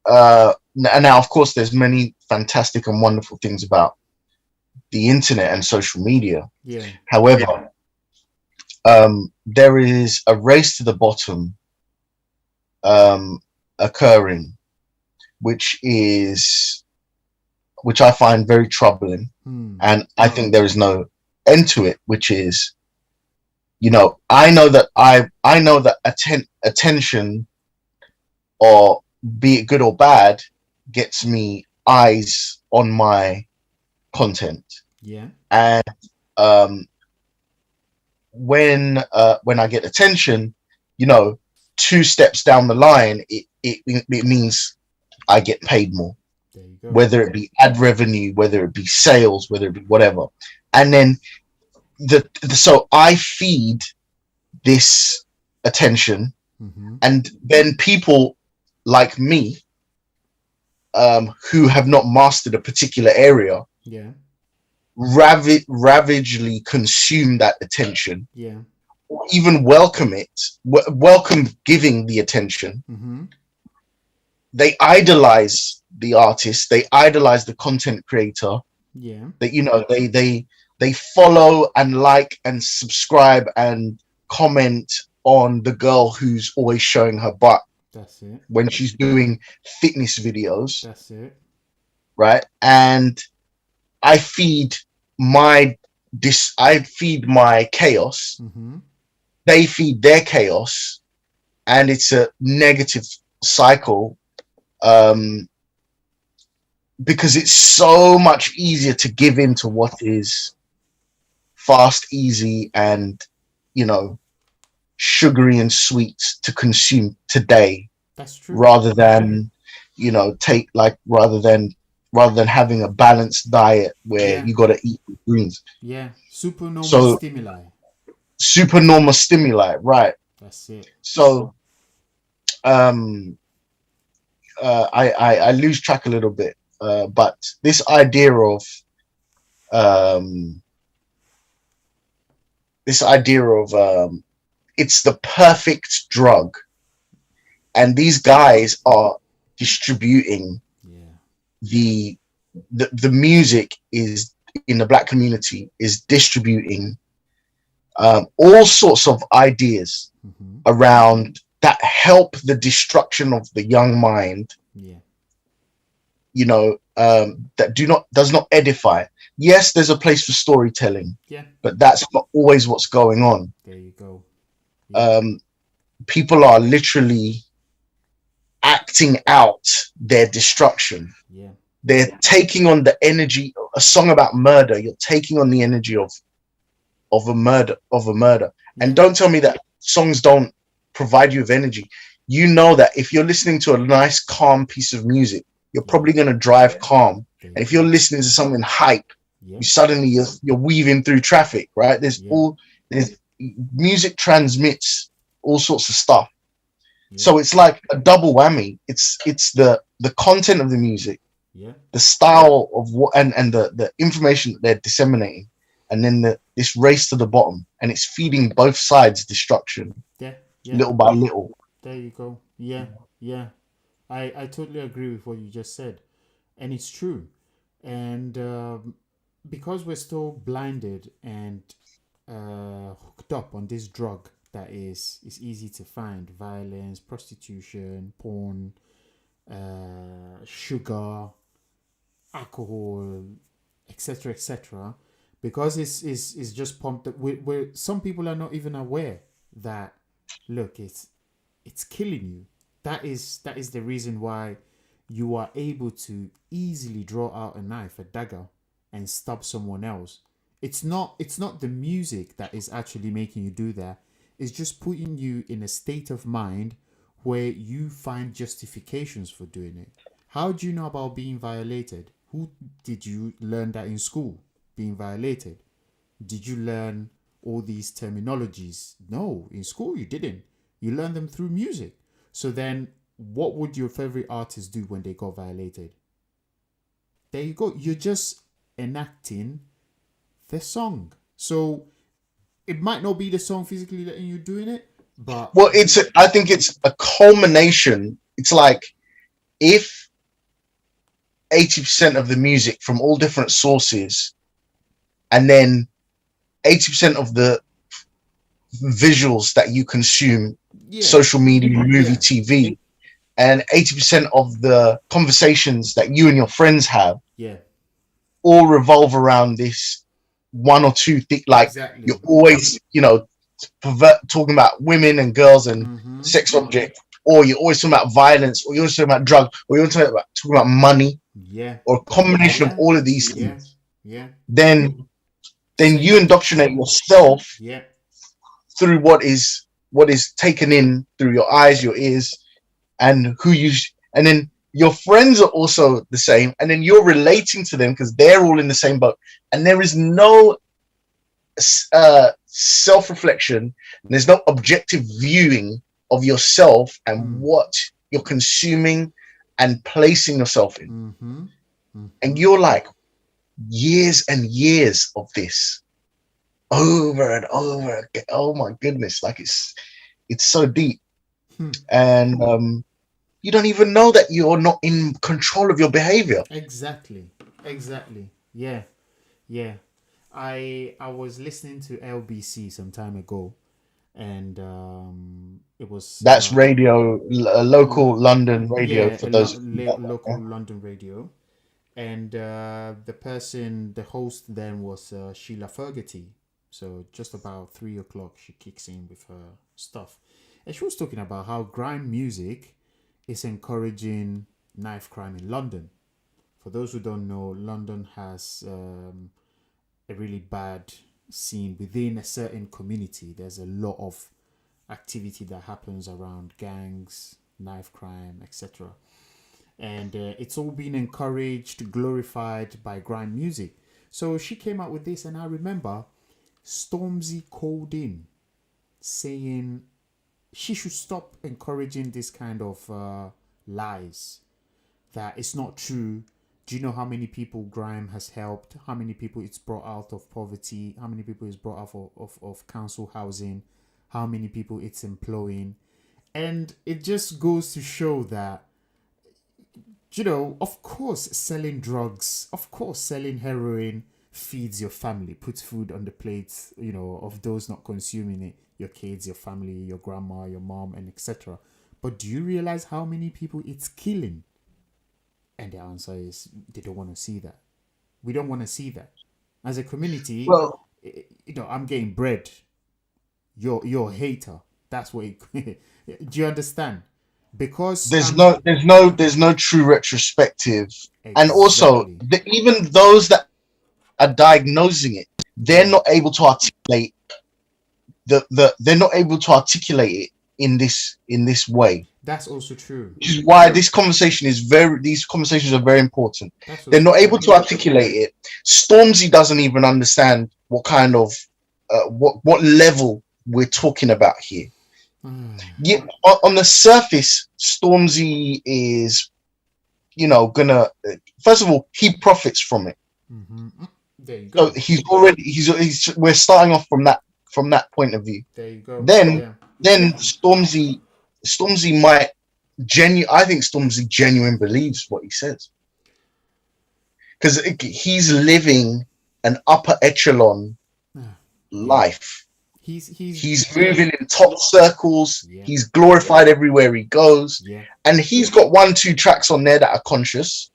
and now, of course, there's many fantastic and wonderful things about the internet and social media. yeah. However, there is a race to the bottom um, occurring, which is which I find very troubling, Hmm. and I think there is no end to it. Which is I know that attention, or be it good or bad, gets me eyes on my content. Yeah. And um, when I get attention, you know, two steps down the line, it means I get paid more, There you go. whether it be ad revenue, whether it be sales, whether it be whatever. And then so I feed this attention, Mm-hmm. and then people like me, who have not mastered a particular area, Yeah. ravagely consume that attention, Yeah. even welcome it, welcome giving the attention. Mm-hmm. They idolize the artist, they idolize the content creator, Yeah. that they follow and like and subscribe and comment on the girl who's always showing her butt That's it. when she's doing fitness videos, That's it. right? And I feed my chaos, Mm-hmm. they feed their chaos, and it's a negative cycle, um, because it's so much easier to give in to what is fast, easy, and, you know, sugary and sweet to consume today, That's true. rather than, you know, rather than having a balanced diet where Yeah. you got to eat greens. Yeah. Supernormal So stimuli. supernormal stimuli, right? That's it. So um I lose track a little bit, but um this idea of it's the perfect drug, and these guys are distributing Yeah. the music is in the black community, is distributing all sorts of ideas Mm-hmm. around that help the destruction of the young mind, Yeah. that does not edify. Yes, there's a place for storytelling, Yeah. but that's not always what's going on. There you go. Yeah. um People are literally acting out their destruction. Yeah. They're taking on the energy. A song about murder, you're taking on the energy of a murder. And Yeah. don't tell me that songs don't provide you with energy. You know that if you're listening to a nice calm piece of music, you're Yeah. probably going to drive calm. There And you if you're go. listening to something hype, Yeah. you're weaving through traffic, right? Yeah. There's music transmits all sorts of stuff. Yeah. So it's like a double whammy. It's the content of the music, Yeah. the style of what, and the information that they're disseminating, and then this race to the bottom, and it's feeding both sides destruction, Yeah. Yeah. little by little. There you go. Yeah. Yeah. I totally agree with what you just said. And it's true. And because we're still blinded and hooked up on this drug that is easy to find, violence, prostitution, porn, sugar, alcohol, etc., etc., because it's just pumped up. Some people are not even aware that, look, it's killing you. That is the reason why you are able to easily draw out a knife, a dagger, and stab someone else. It's not the music that is actually making you do that. It's just putting you in a state of mind where you find justifications for doing it. How do you know about being violated? Who did you learn that in school? Being violated. Did you learn all these terminologies? No, in school you didn't. You learned them through music. So then, what would your favorite artist do when they got violated? There you go. You're just enacting the song. So it might not be the song physically letting you doing it, but Well, I think it's a culmination. It's like if 80% of the music from all different sources, and then 80% of the visuals that you consume, yeah, social media, movie, yeah, TV, and 80% of the conversations that you and your friends have yeah, all revolve around this one or two things. Like, you're exactly. always, talking about women and girls and Mm-hmm. sex object, or you're always talking about violence, or you're always talking about drugs, or you're talking about money, Yeah. or a combination of Yeah. all of these Yeah. things, Yeah. then Same you addiction. indoctrinate yourself Yeah. through what is taken in through your eyes, your ears, and and then your friends are also the same, and then you're relating to them because they're all in the same boat, and there is no self-reflection, there's no objective viewing of yourself and Mm. what you're consuming and placing yourself in, Mm-hmm. and Mm-hmm. you're like years and years of this over and over again. Oh my goodness, like it's so deep, Hmm. and you don't even know that you're not in control of your behavior. Exactly. Exactly. Yeah. Yeah. I was listening to LBC some time ago, and it was That's radio, l- local London radio yeah, for those. local London radio, and the host then was Sheila Fergity. So just about 3 o'clock, she kicks in with her stuff, and she was talking about how grime music is encouraging knife crime in London. For those who don't know, London has a really bad scene within a certain community. There's a lot of activity that happens around gangs, knife crime, etc. And it's all been encouraged, glorified by grime music. So she came out with this, and I remember Stormzy called in saying she should stop encouraging this kind of lies, that it's not true. Do you know how many people grime has helped? How many people it's brought out of poverty? How many people it's brought out of council housing? How many people it's employing? And it just goes to show that, of course, selling drugs, of course, selling heroin feeds your family, puts food on the plates, of those not consuming it, your kids, your family, your grandma, your mom, and etc. But do you realize how many people it's killing? And the answer is they don't want to see that. We don't want to see that. As a community, Well, I'm getting bread. You're a hater. That's what do you understand? Because there's no true retrospective, and also exactly. even those that are diagnosing it, they're Yeah, not able to articulate they're not able to articulate it in this way, that's also true. which is why these conversations are very important. That's They're also not able true. to articulate it. Stormzy doesn't even understand what kind of what level we're talking about here. Yeah, on the surface, Stormzy is, gonna first of all, he profits from it. Mm-hmm. There you So go. we're starting off from that point of view. There you go. Then Yeah. then Stormzy might I think Stormzy genuine believes what he says, because he's living an upper echelon Yeah. life. He's He's moving in top circles. yeah. He's glorified everywhere he goes, Yeah. and he's got 1-2 tracks on there that are conscious.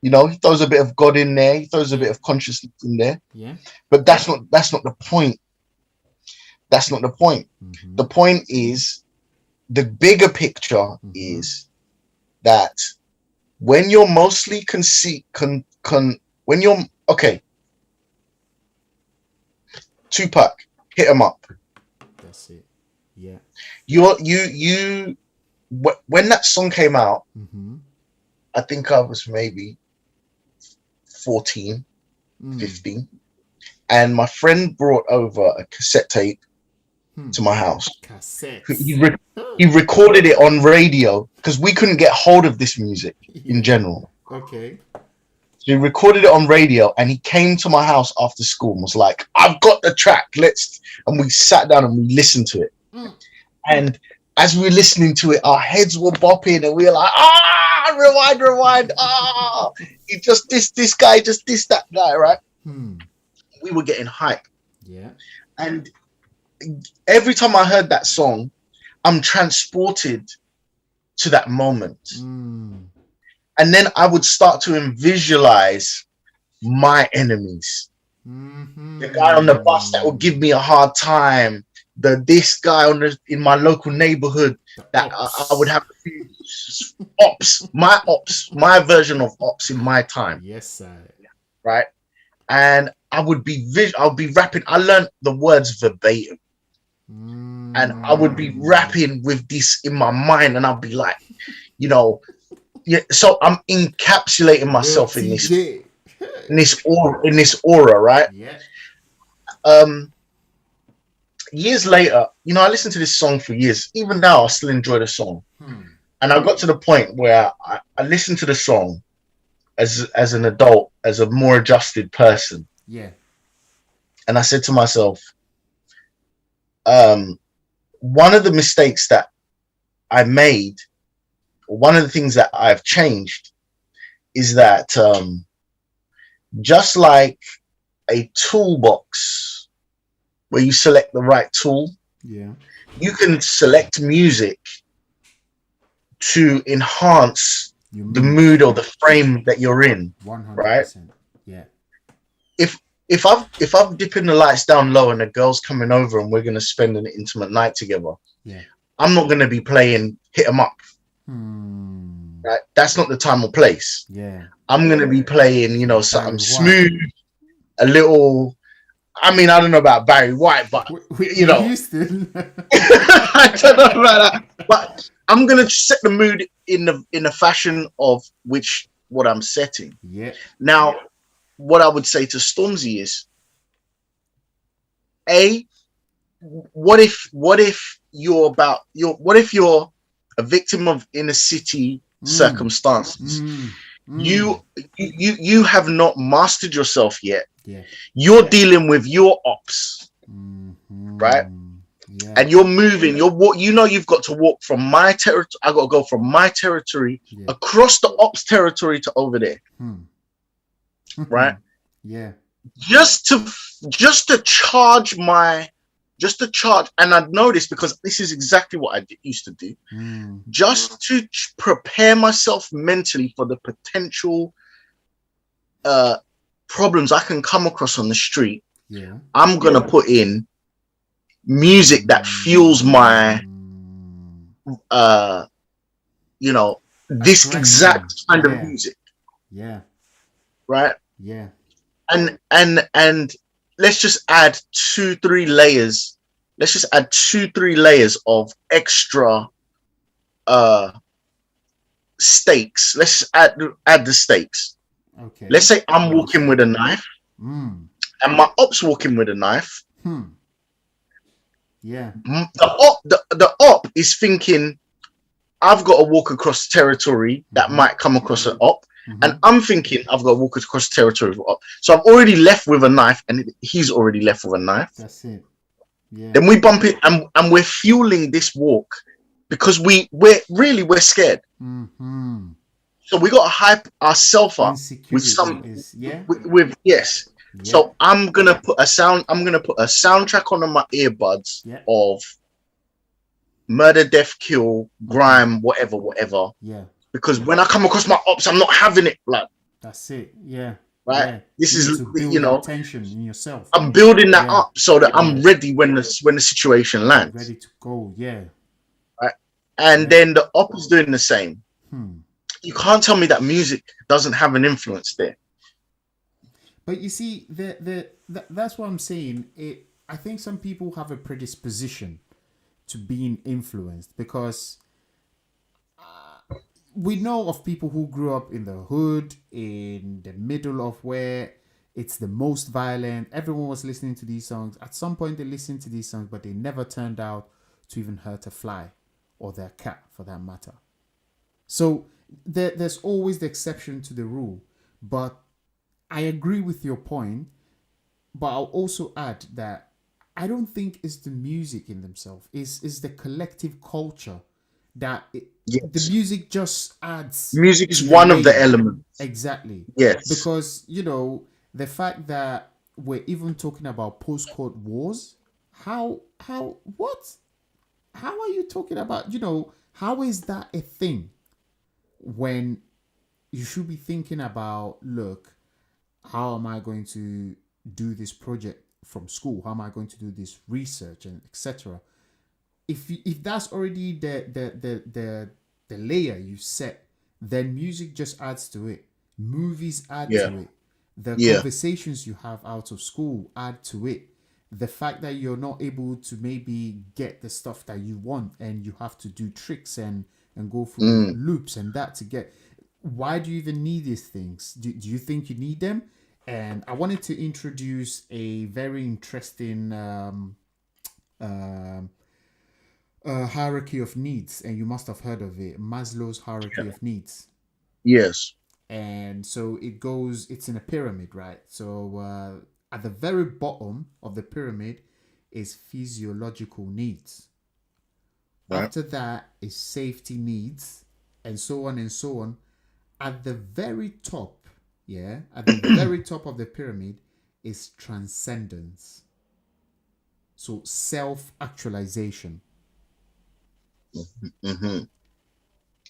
He throws a bit of God in there. He throws a bit Yeah. of consciousness in there. Yeah. But that's not the point. That's not the point. Mm-hmm. The point is, the bigger picture is that when you're mostly when you're okay, Tupac, hit him up. That's it. Yeah. When that song came out, Mm-hmm. I think I was maybe 14, 15, and my friend brought over a cassette tape to my house. Cassettes. He recorded it on radio because we couldn't get hold of this music in general. Okay. So he recorded it on radio, and he came to my house after school and was like, "I've got the track. And we sat down and we listened to it. And as we were listening to it, our heads were bopping, and we were like, rewind, he just this guy, just that guy, right? We were getting hype. Yeah. And every time I heard that song, I'm transported to that moment. And then I would start to visualize my enemies. The guy on the bus that would give me a hard time, this guy in my local neighborhood The that I would ops. have a few ops, my version of ops in my time, Yes, sir. right? And I would be rapping. I learned the words verbatim, and I would be Mm. rapping with this in my mind, and I'll be like, you know, yeah. So I'm encapsulating Real myself TJ. in this aura, right? Yeah. Um, Years later, I listened to this song for years. Even now, I still enjoy the song. Hmm. And I got to the point where I listened to the song as an adult, as a more adjusted person, Yeah. and I said to myself, um, one of the mistakes that I made, one of the things that I've changed, is that just like a toolbox where you select the right tool, Yeah. you can select music to enhance You the mood. mood or the frame that you're in, right? 100%. Yeah. If if I'm dipping the lights down low and a girl's coming over and we're gonna spend an intimate night together, Yeah. I'm not gonna be playing hit 'em up, Hmm. right? That's not the time or place. Yeah. I'm gonna be playing, Some something Barry White. smooth, a little. I mean, I don't know about Barry White, but you Whitney know, Houston. I don't know about that. But I'm gonna set the mood in the fashion of which what I'm setting. Yeah. Now, what I would say to Stormzy is, a what if you're a victim of inner city Mm. circumstances? Mm. Mm. You have not mastered yourself yet. Yeah. You're dealing with your ops, right? Mm-hmm. Yeah. And you're moving. You've got to walk from my territory. I got to go from my territory Yeah. across the ops territory to over there, Hmm. right? Yeah. Just to just to charge my just to charge. And I know this because this is exactly what I used to do. Mm. Just to prepare myself mentally for the potential problems I can come across on the street. Yeah. I'm gonna put in music that fuels my uh this Aggression. exact kind of Yeah. music, Yeah. right? Yeah. And let's just add 2-3 layers. Let's just add 2-3 layers of extra uh stakes. Let's add the stakes. Okay. Let's say I'm walking with a knife Mm. and my op's walking with a knife. Hmm. Yeah. The op is thinking, I've got to walk across territory that might come across an op. And I'm thinking I've got to walk across territory with op. So I've already left with a knife and he's already left with a knife. That's it. Yeah. Then we bump it and we're fueling this walk because we're scared. Mm-hmm. So we got to hype ourselves up with Insecurity is yeah. with yes. Yeah. So I'm gonna put a soundtrack on my earbuds Yeah. of murder, death, kill, grime, whatever. Yeah. Because when I come across my ops, I'm not having it, like, That's it. Yeah. right. Yeah. This You is need to build that tension in yourself. I'm building that Yeah. up so that I'm ready when the situation lands. Ready to go. Yeah. Right. And then the op is doing the same. You can't tell me that music doesn't have an influence there. But you see, that's what I'm saying. I think some people have a predisposition to being influenced because we know of people who grew up in the hood, in the middle of where it's the most violent. Everyone was listening to these songs. At some point, they listened to these songs, but they never turned out to even hurt a fly or their cat, for that matter. So there's always the exception to the rule. But I agree with your point, but I'll also add that I don't think it's the music in themselves. It's the collective culture that the music just adds. Music is one of the elements. Exactly. Yes. Because, the fact that we're even talking about postcode wars, what? How are you talking about, how is that a thing when you should be thinking about, look, how am I going to do this project from school? How am I going to do this research and etc.? If that's already the layer you set, then music just adds to it. Movies add Yeah. to it. The Yeah. conversations you have out of school add to it. The fact that you're not able to maybe get the stuff that you want and you have to do tricks and go through Mm. loops and that to get. Why do you even need these things? Do you think you need them? And I wanted to introduce a very interesting um, hierarchy of needs, and you must have heard of it, Maslow's hierarchy of needs. Yes. And so it's in a pyramid, right? So at the very bottom of the pyramid is physiological needs. Right. After that is safety needs, and so on and so on. At the very top, yeah, at the very top of the pyramid is transcendence. So self actualization. Mm-hmm.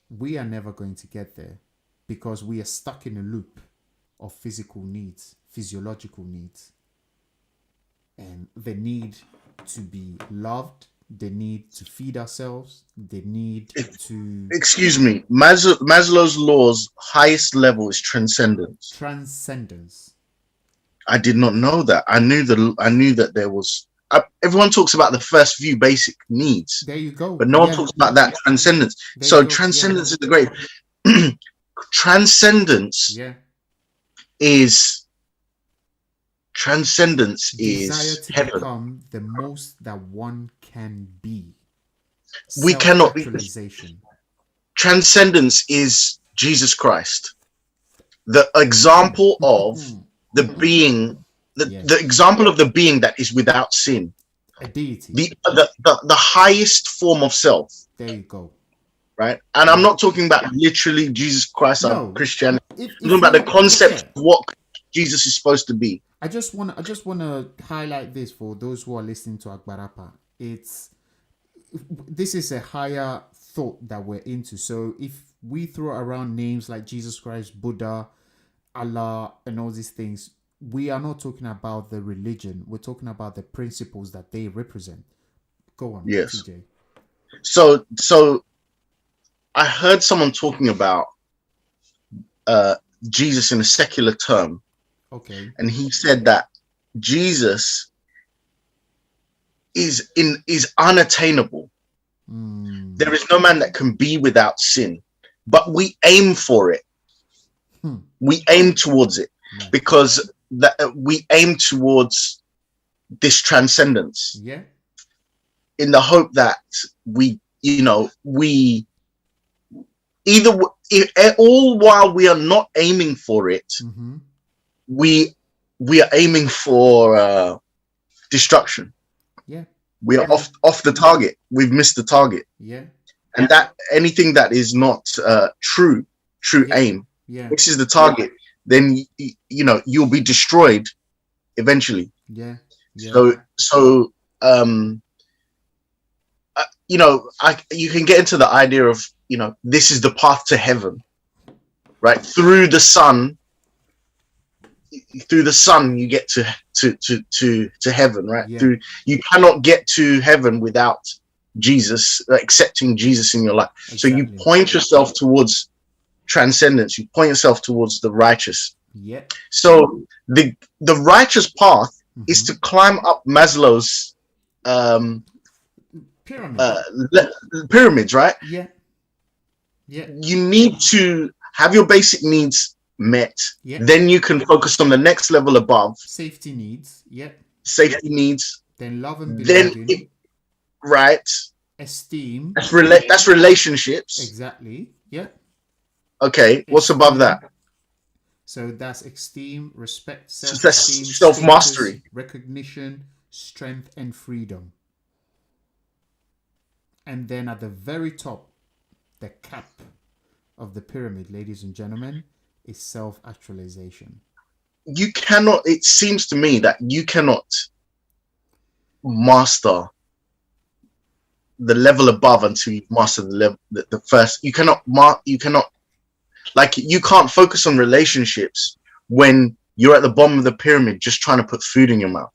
We are never going to get there because we are stuck in a loop of physical needs, physiological needs, and the need to be loved, the need to feed ourselves, the need to Excuse me. Maslow's law's highest level is transcendence. transcendence. I did not know that. I knew that there was. Everyone talks about the first few basic needs, There you go. but no one Yeah, talks about that transcendence. there So you go. transcendence is the great. Transcendence Yeah. is transcendence Desire is to heaven. become the most that one can be. We cannot be. Self-actualization. Transcendence is Jesus Christ, the example of the being, Yes. the example of the being that is without sin, A deity. the highest form of self, There you go. right? And I'm not talking about literally Jesus Christ or No. Christianity. If I'm talking about the you- concept yeah. of what Jesus is supposed to be. I just wanna highlight this for those who are listening to Akbarapa. This is a higher thought that we're into. So if we throw around names like Jesus Christ, Buddha, Allah, and all these things, we are not talking about the religion. We're talking about the principles that they represent. Go on, Yes. TJ. So I heard someone talking about Jesus in a secular term, Okay. and he said that Jesus is unattainable. Mm. There is no man that can be without sin, but we aim for it. We aim towards it because we aim towards this transcendence Yeah. in the hope that we either all while we are not aiming for it, Mm-hmm. we are aiming for destruction. Yeah. We are off the target. We've missed the target. Yeah. And that anything that is not true Yeah. aim, Yeah. which is the target, then you'll be destroyed eventually. Yeah. Yeah. So you can get into the idea of this is the path to heaven, right? Through the sun you get to heaven, right? Yeah. You cannot get to heaven without Jesus, accepting Jesus in your life. So you Exactly. point yourself towards transcendence. You point yourself towards the righteous. Yeah. So the righteous path is to climb up Maslow's Pyramid. pyramids, right? Yeah. Yeah. You need to have your basic needs met. Yeah. Then you can focus on the next level above. Safety needs. Yeah. Safety needs. Then love and Then belonging. right. Esteem. That's relationships. Exactly. Yeah. Okay. What's above that? So that's esteem, respect, So self-esteem, that's self-mastery. status, recognition, strength, and freedom. And then at the very top, the cap of the pyramid, ladies and gentlemen, is self-actualization. It seems to me that you cannot master the level above until you master the level, the first. You can't focus on relationships when you're at the bottom of the pyramid just trying to put food in your mouth.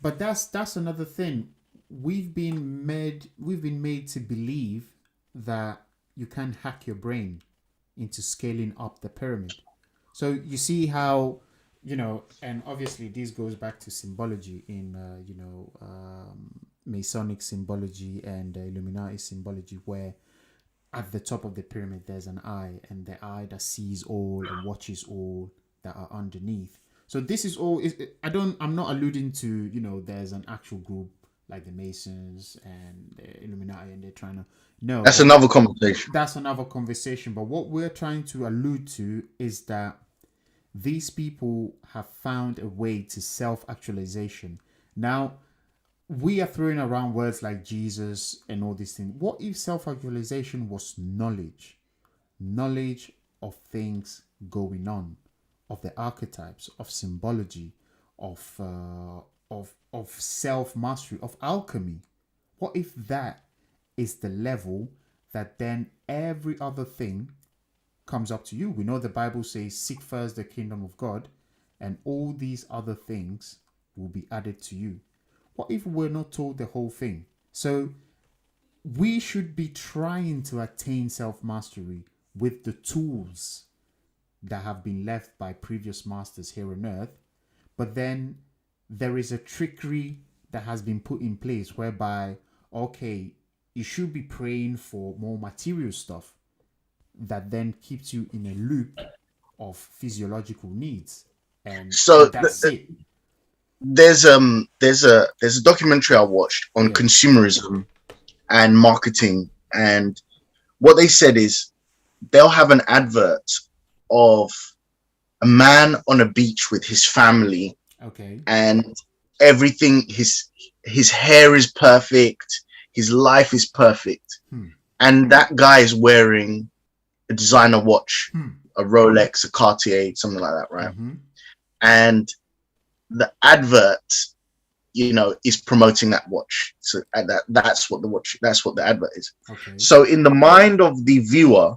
But that's another thing. We've been made to believe that you can hack your brain into scaling up the pyramid. So you see how, and obviously this goes back to symbology in Masonic symbology and Illuminati symbology, where at the top of the pyramid there's an eye, and the eye that sees all and watches all that are underneath. So this is all I'm not alluding to, there's an actual group like the Masons and the Illuminati and they're trying to, no, That's but another conversation. that's another conversation. But what we're trying to allude to is that these people have found a way to self-actualization. Now, we are throwing around words like Jesus and all these things. What if self-actualization was knowledge? Knowledge of things going on, of the archetypes, of symbology, of self-mastery, of alchemy. What if that is the level that then every other thing comes up to you? We know the Bible says, seek first the kingdom of God, and all these other things will be added to you. What if we're not told the whole thing? So we should be trying to attain self-mastery with the tools that have been left by previous masters here on earth. But then there is a trickery that has been put in place whereby, okay, you should be praying for more material stuff that then keeps you in a loop of physiological needs. And So that's it. there's a documentary I watched on Yeah. consumerism and marketing, and what they said is they'll have an advert of a man on a beach with his family, Okay. and everything, his hair is perfect, his life is perfect, and that guy is wearing a designer watch, a Rolex, a Cartier, something like that, right? Mm-hmm. And the advert, is promoting that watch. So that's what the advert is. Okay. So in the mind of the viewer,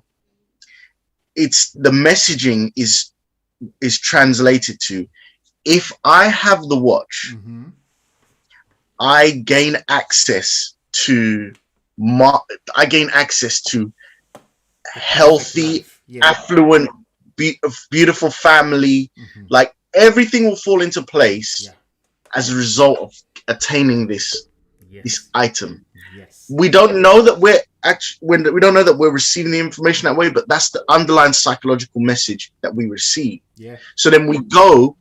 it's the messaging is translated to, if I have the watch, Mm-hmm. I gain access to healthy, Life. Yeah. affluent, beautiful family. Mm-hmm. Like everything will fall into place Yeah. as a result of attaining this Yes. item. Yes. We don't know that we don't know that we're receiving the information that way, but that's the underlying psychological message that we receive. Yeah. So then we go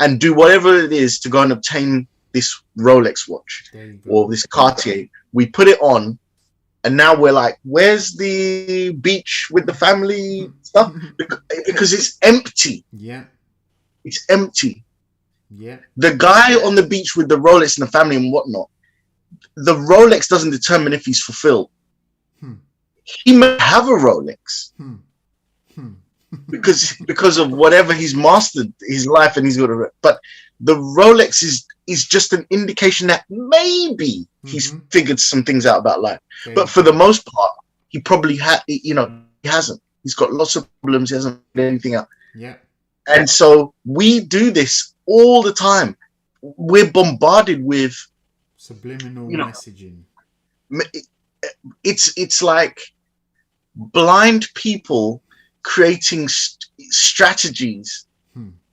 and do whatever it is to go and obtain this Rolex watch There you go. or this Cartier. We put it on, and now we're like, where's the beach with the family stuff? Because it's empty. Yeah. It's empty. Yeah. The guy on the beach with the Rolex and the family and whatnot, the Rolex doesn't determine if he's fulfilled. He may have a Rolex because of whatever he's mastered his life, and he's got a. But the Rolex is just an indication that maybe he's figured some things out about life. Okay. But for the most part, he probably he hasn't. He's got lots of problems. He hasn't figured anything out. Yeah. And so we do this all the time. We're bombarded with Subliminal messaging. It's like blind people creating strategies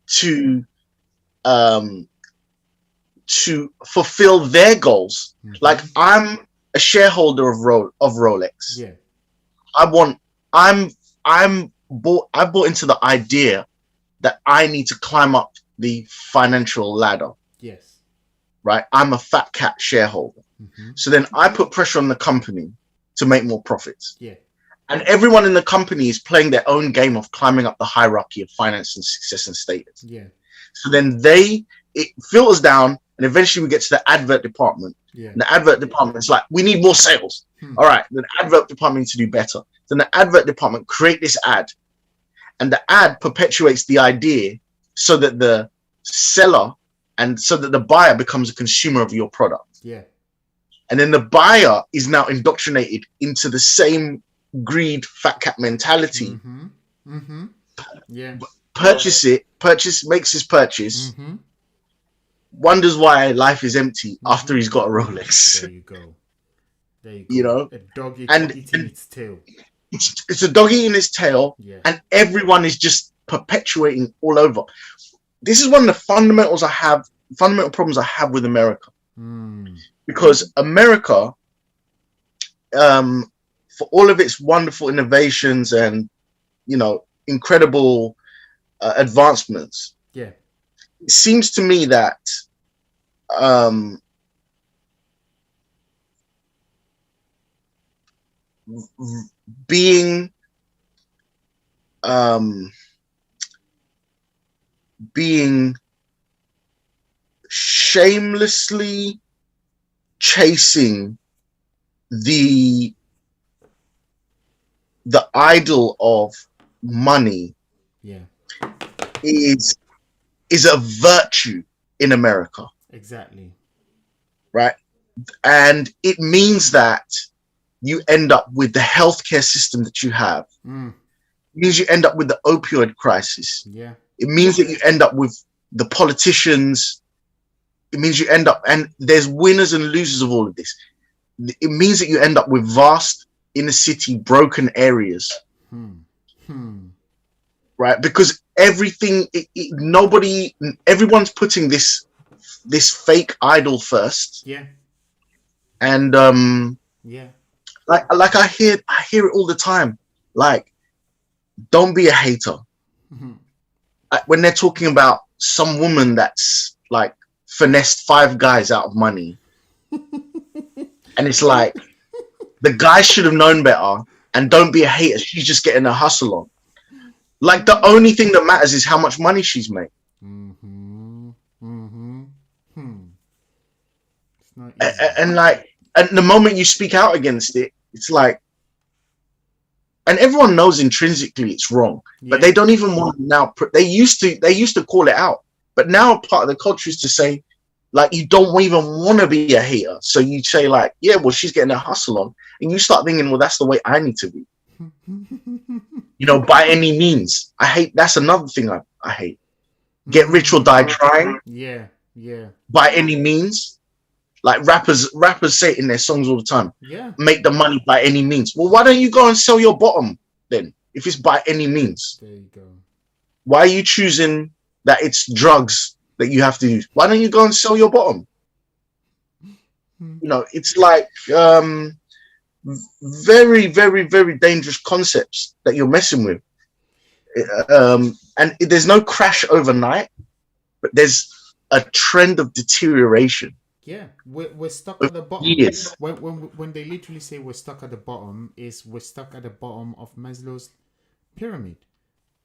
to fulfill their goals. Like, I'm a shareholder of Rolex. Yeah. I've bought into the idea that I need to climb up the financial ladder. Yes. Right? I'm a fat cat shareholder. So then I put pressure on the company to make more profits. Yeah. And everyone in the company is playing their own game of climbing up the hierarchy of finance and success and status. Yeah. So then it filters down, and eventually we get to the advert department. Yeah. And the advert department is like, we need more sales. All right, then the advert department needs to do better. Then the advert department create this ad, and the ad perpetuates the idea so that the seller and so that the buyer becomes a consumer of your product. Yeah. And then the buyer is now indoctrinated into the same greed, fat cat mentality. Yeah. Makes his purchase, wonders why life is empty after he's got a Rolex. There you go. There you You go. know, A dog and, eating its tail. it's a dog eating its tail, Yeah. and everyone is just perpetuating all over. This is one of the fundamental problems I have with America, because America, for all of its wonderful innovations and incredible advancements, Yeah. it seems to me that being being shamelessly chasing the idol of money Yeah. is a virtue in America, Exactly. right? And it means that you end up with the healthcare system that you have. It means you end up with the opioid crisis. Yeah. It means that you end up with the politicians. It means you end up, and there's winners and losers of all of this. It means that you end up with vast inner city broken areas, right? Because everything, everyone's putting this fake idol first. Yeah. And yeah. Like I hear it all the time. Like, don't be a hater. When they're talking about some woman that's like finessed 5 guys out of money, and it's like, the guy should have known better, and don't be a hater. She's just getting a hustle on. Like, the only thing that matters is how much money she's made. It's not easy. And the moment you speak out against it, it's like, and everyone knows intrinsically it's wrong, but they don't even want to now. They used to call it out, but now part of the culture is to say, like, you don't even want to be a hater, so you say like, yeah, well, she's getting a hustle on, and you start thinking, well, that's the way I need to be. By any means. That's another thing I hate. Get rich or die trying. Yeah. By any means. Like rappers say it in their songs all the time. Yeah. Make the money by any means. Well, why don't you go and sell your bottom then? If it's by any means. There you go. Why are you choosing that it's drugs that you have to use? Why don't you go and sell your bottom? It's like very, very, very dangerous concepts that you're messing with. And there's no crash overnight, but there's a trend of deterioration. Yeah, we're stuck at the bottom. Yes. When they literally say we're stuck at the bottom, we're stuck at the bottom of Maslow's pyramid,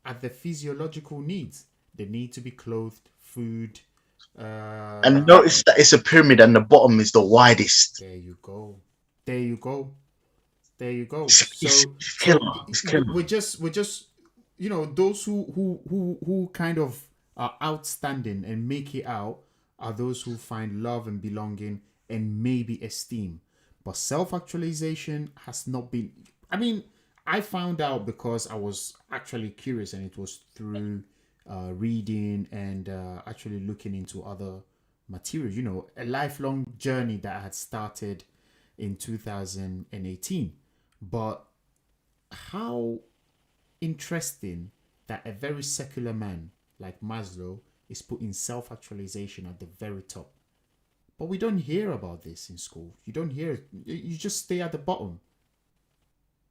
at the physiological needs. The need to be clothed, food. And notice that it's a pyramid, and the bottom is the widest. There you go. It's killer. We're just those who kind of are outstanding and make it out are those who find love and belonging and maybe esteem. But self-actualization has not been... I mean, I found out because I was actually curious, and it was through reading and actually looking into other materials. A lifelong journey that I had started in 2018. But how interesting that a very secular man like Maslow is putting self-actualization at the very top. But we don't hear about this in school. You don't hear it. You just stay at the bottom.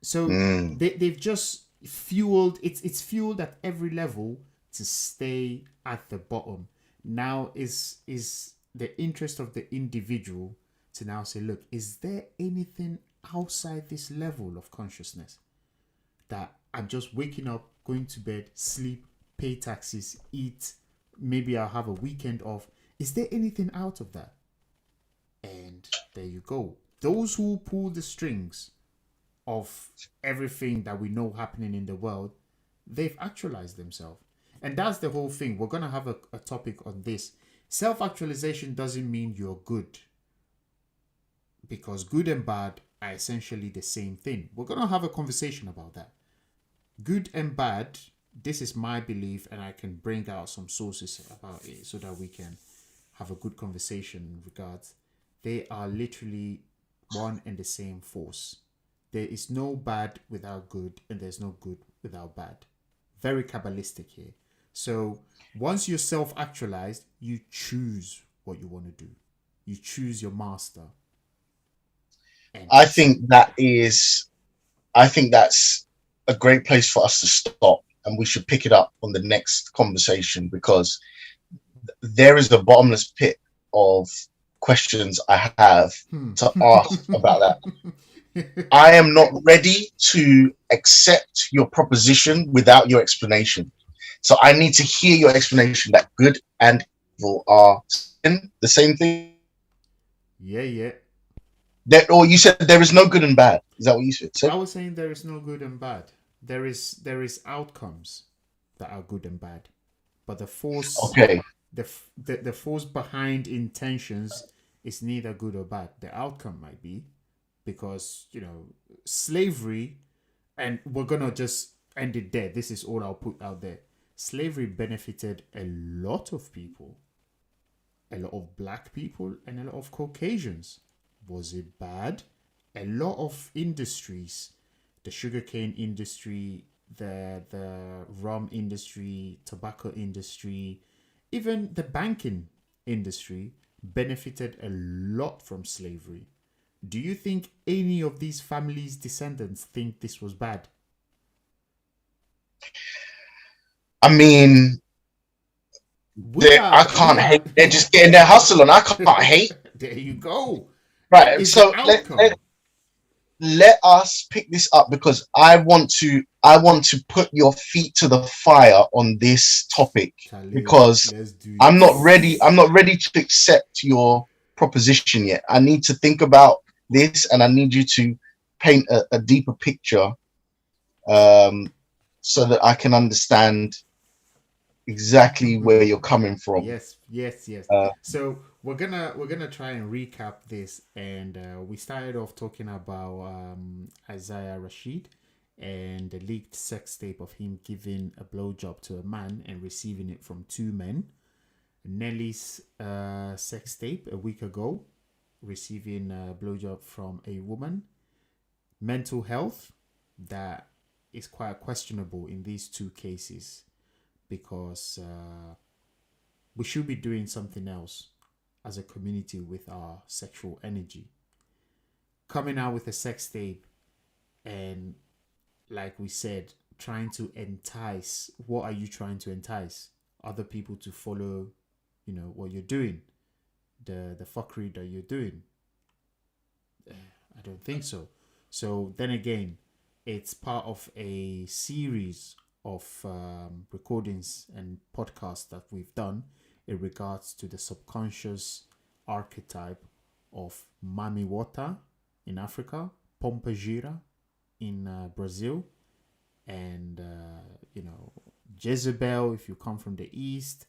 So they've just fueled... It's fueled at every level to stay at the bottom. Now is the interest of the individual to now say, look, is there anything outside this level of consciousness that I'm just waking up, going to bed, sleep, pay taxes, eat, maybe I'll have a weekend off. Is there anything out of that? And there you go. Those who pull the strings of everything that we know happening in the world, they've actualized themselves. And that's the whole thing. We're going to have a topic on this. Self-actualization doesn't mean you're good, because good and bad are essentially the same thing. We're going to have a conversation about that. Good and bad, this is my belief, and I can bring out some sources about it so that we can have a good conversation in regards, they are literally one and the same force. There is no bad without good, and there's no good without bad. Very Kabbalistic here. So once you're self actualized, you choose what you want to do, you choose your master. And I think that is, I think that's a great place for us to stop, and we should pick it up on the next conversation, because there is a bottomless pit of questions I have to ask about that. I am not ready to accept your proposition without your explanation. So I need to hear your explanation that good and evil are the same thing. yeah, yeah. That, or you said there is no good and bad. Is that what you said? I was saying there is no good and bad. There is outcomes that are good and bad, but the force, Okay. the force behind intentions is neither good or bad. The outcome might be, because slavery, and we're gonna just end it there. This is all I'll put out there. Slavery benefited a lot of people, a lot of black people, and a lot of Caucasians. Was it bad? A lot of industries, the sugarcane industry, the rum industry, tobacco industry, even the banking industry benefited a lot from slavery. Do you think any of these families' descendants think this was bad? I mean, I can't hate. They're just getting their hustle on. I can't hate. There you go. That Right. is So the outcome. let us pick this up, because I want to put your feet to the fire on this topic, Charlie, because let's do I'm not ready. this. I'm not ready to accept your proposition yet. I need to think about this, and I need you to paint a deeper picture, um, so that I can understand exactly where you're coming from. Yes, yes, yes. Uh, So we're gonna try and recap this, and we started off talking about Isaiah Rashid and the leaked sex tape of him giving a blowjob to a man and receiving it from two men. Nelly's sex tape a week ago, receiving a blowjob from a woman. Mental health, that is quite questionable in these two cases, because we should be doing something else as a community with our sexual energy. Coming out with a sex tape and, like we said, trying to entice. What are you trying to entice? Other people to follow, what you're doing, the fuckery that you're doing. I don't think so. So then again, it's part of a series of recordings and podcasts that we've done in regards to the subconscious archetype of Mami Wata in Africa, Pompa Gira in Brazil, and Jezebel if you come from the east,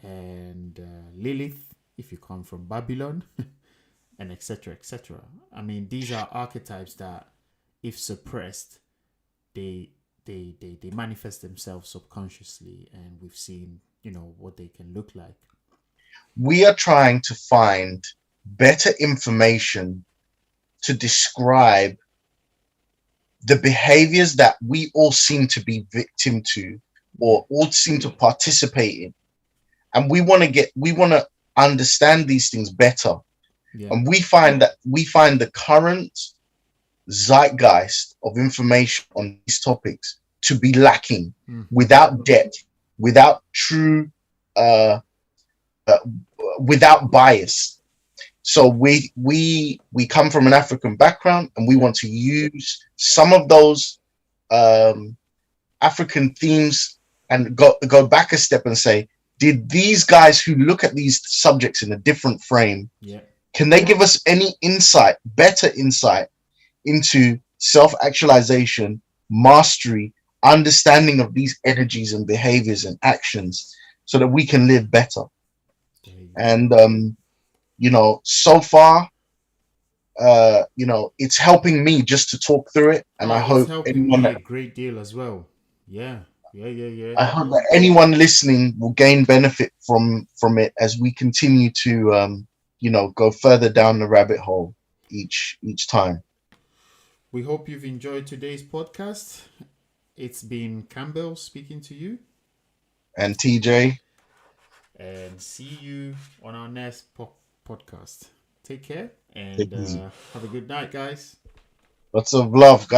and Lilith if you come from Babylon, and etc. etc. I mean, these are archetypes that, if suppressed, they manifest themselves subconsciously, and we've seen what they can look like. we are trying to find better information to describe the behaviors that we all seem to be victim to, or all seem to participate in, and we want to understand these things better. Yeah. And we find the current zeitgeist of information on these topics to be lacking, without depth, without true, without bias. So we come from an African background, and we want to use some of those African themes and go back a step and say, did these guys who look at these subjects in a different frame, can they give us any better insight into self-actualization, mastery, understanding of these energies and behaviors and actions, so that we can live better? And so far, it's helping me just to talk through it, and I It's hope helping anyone me that a great deal as well. Yeah. Yeah. I hope that anyone listening will gain benefit from it as we continue to go further down the rabbit hole each time. We hope you've enjoyed today's podcast. It's been Campbell speaking to you. And TJ, And see you on our next podcast. Take care take and it easy. have a good night, guys. Lots of love, guys.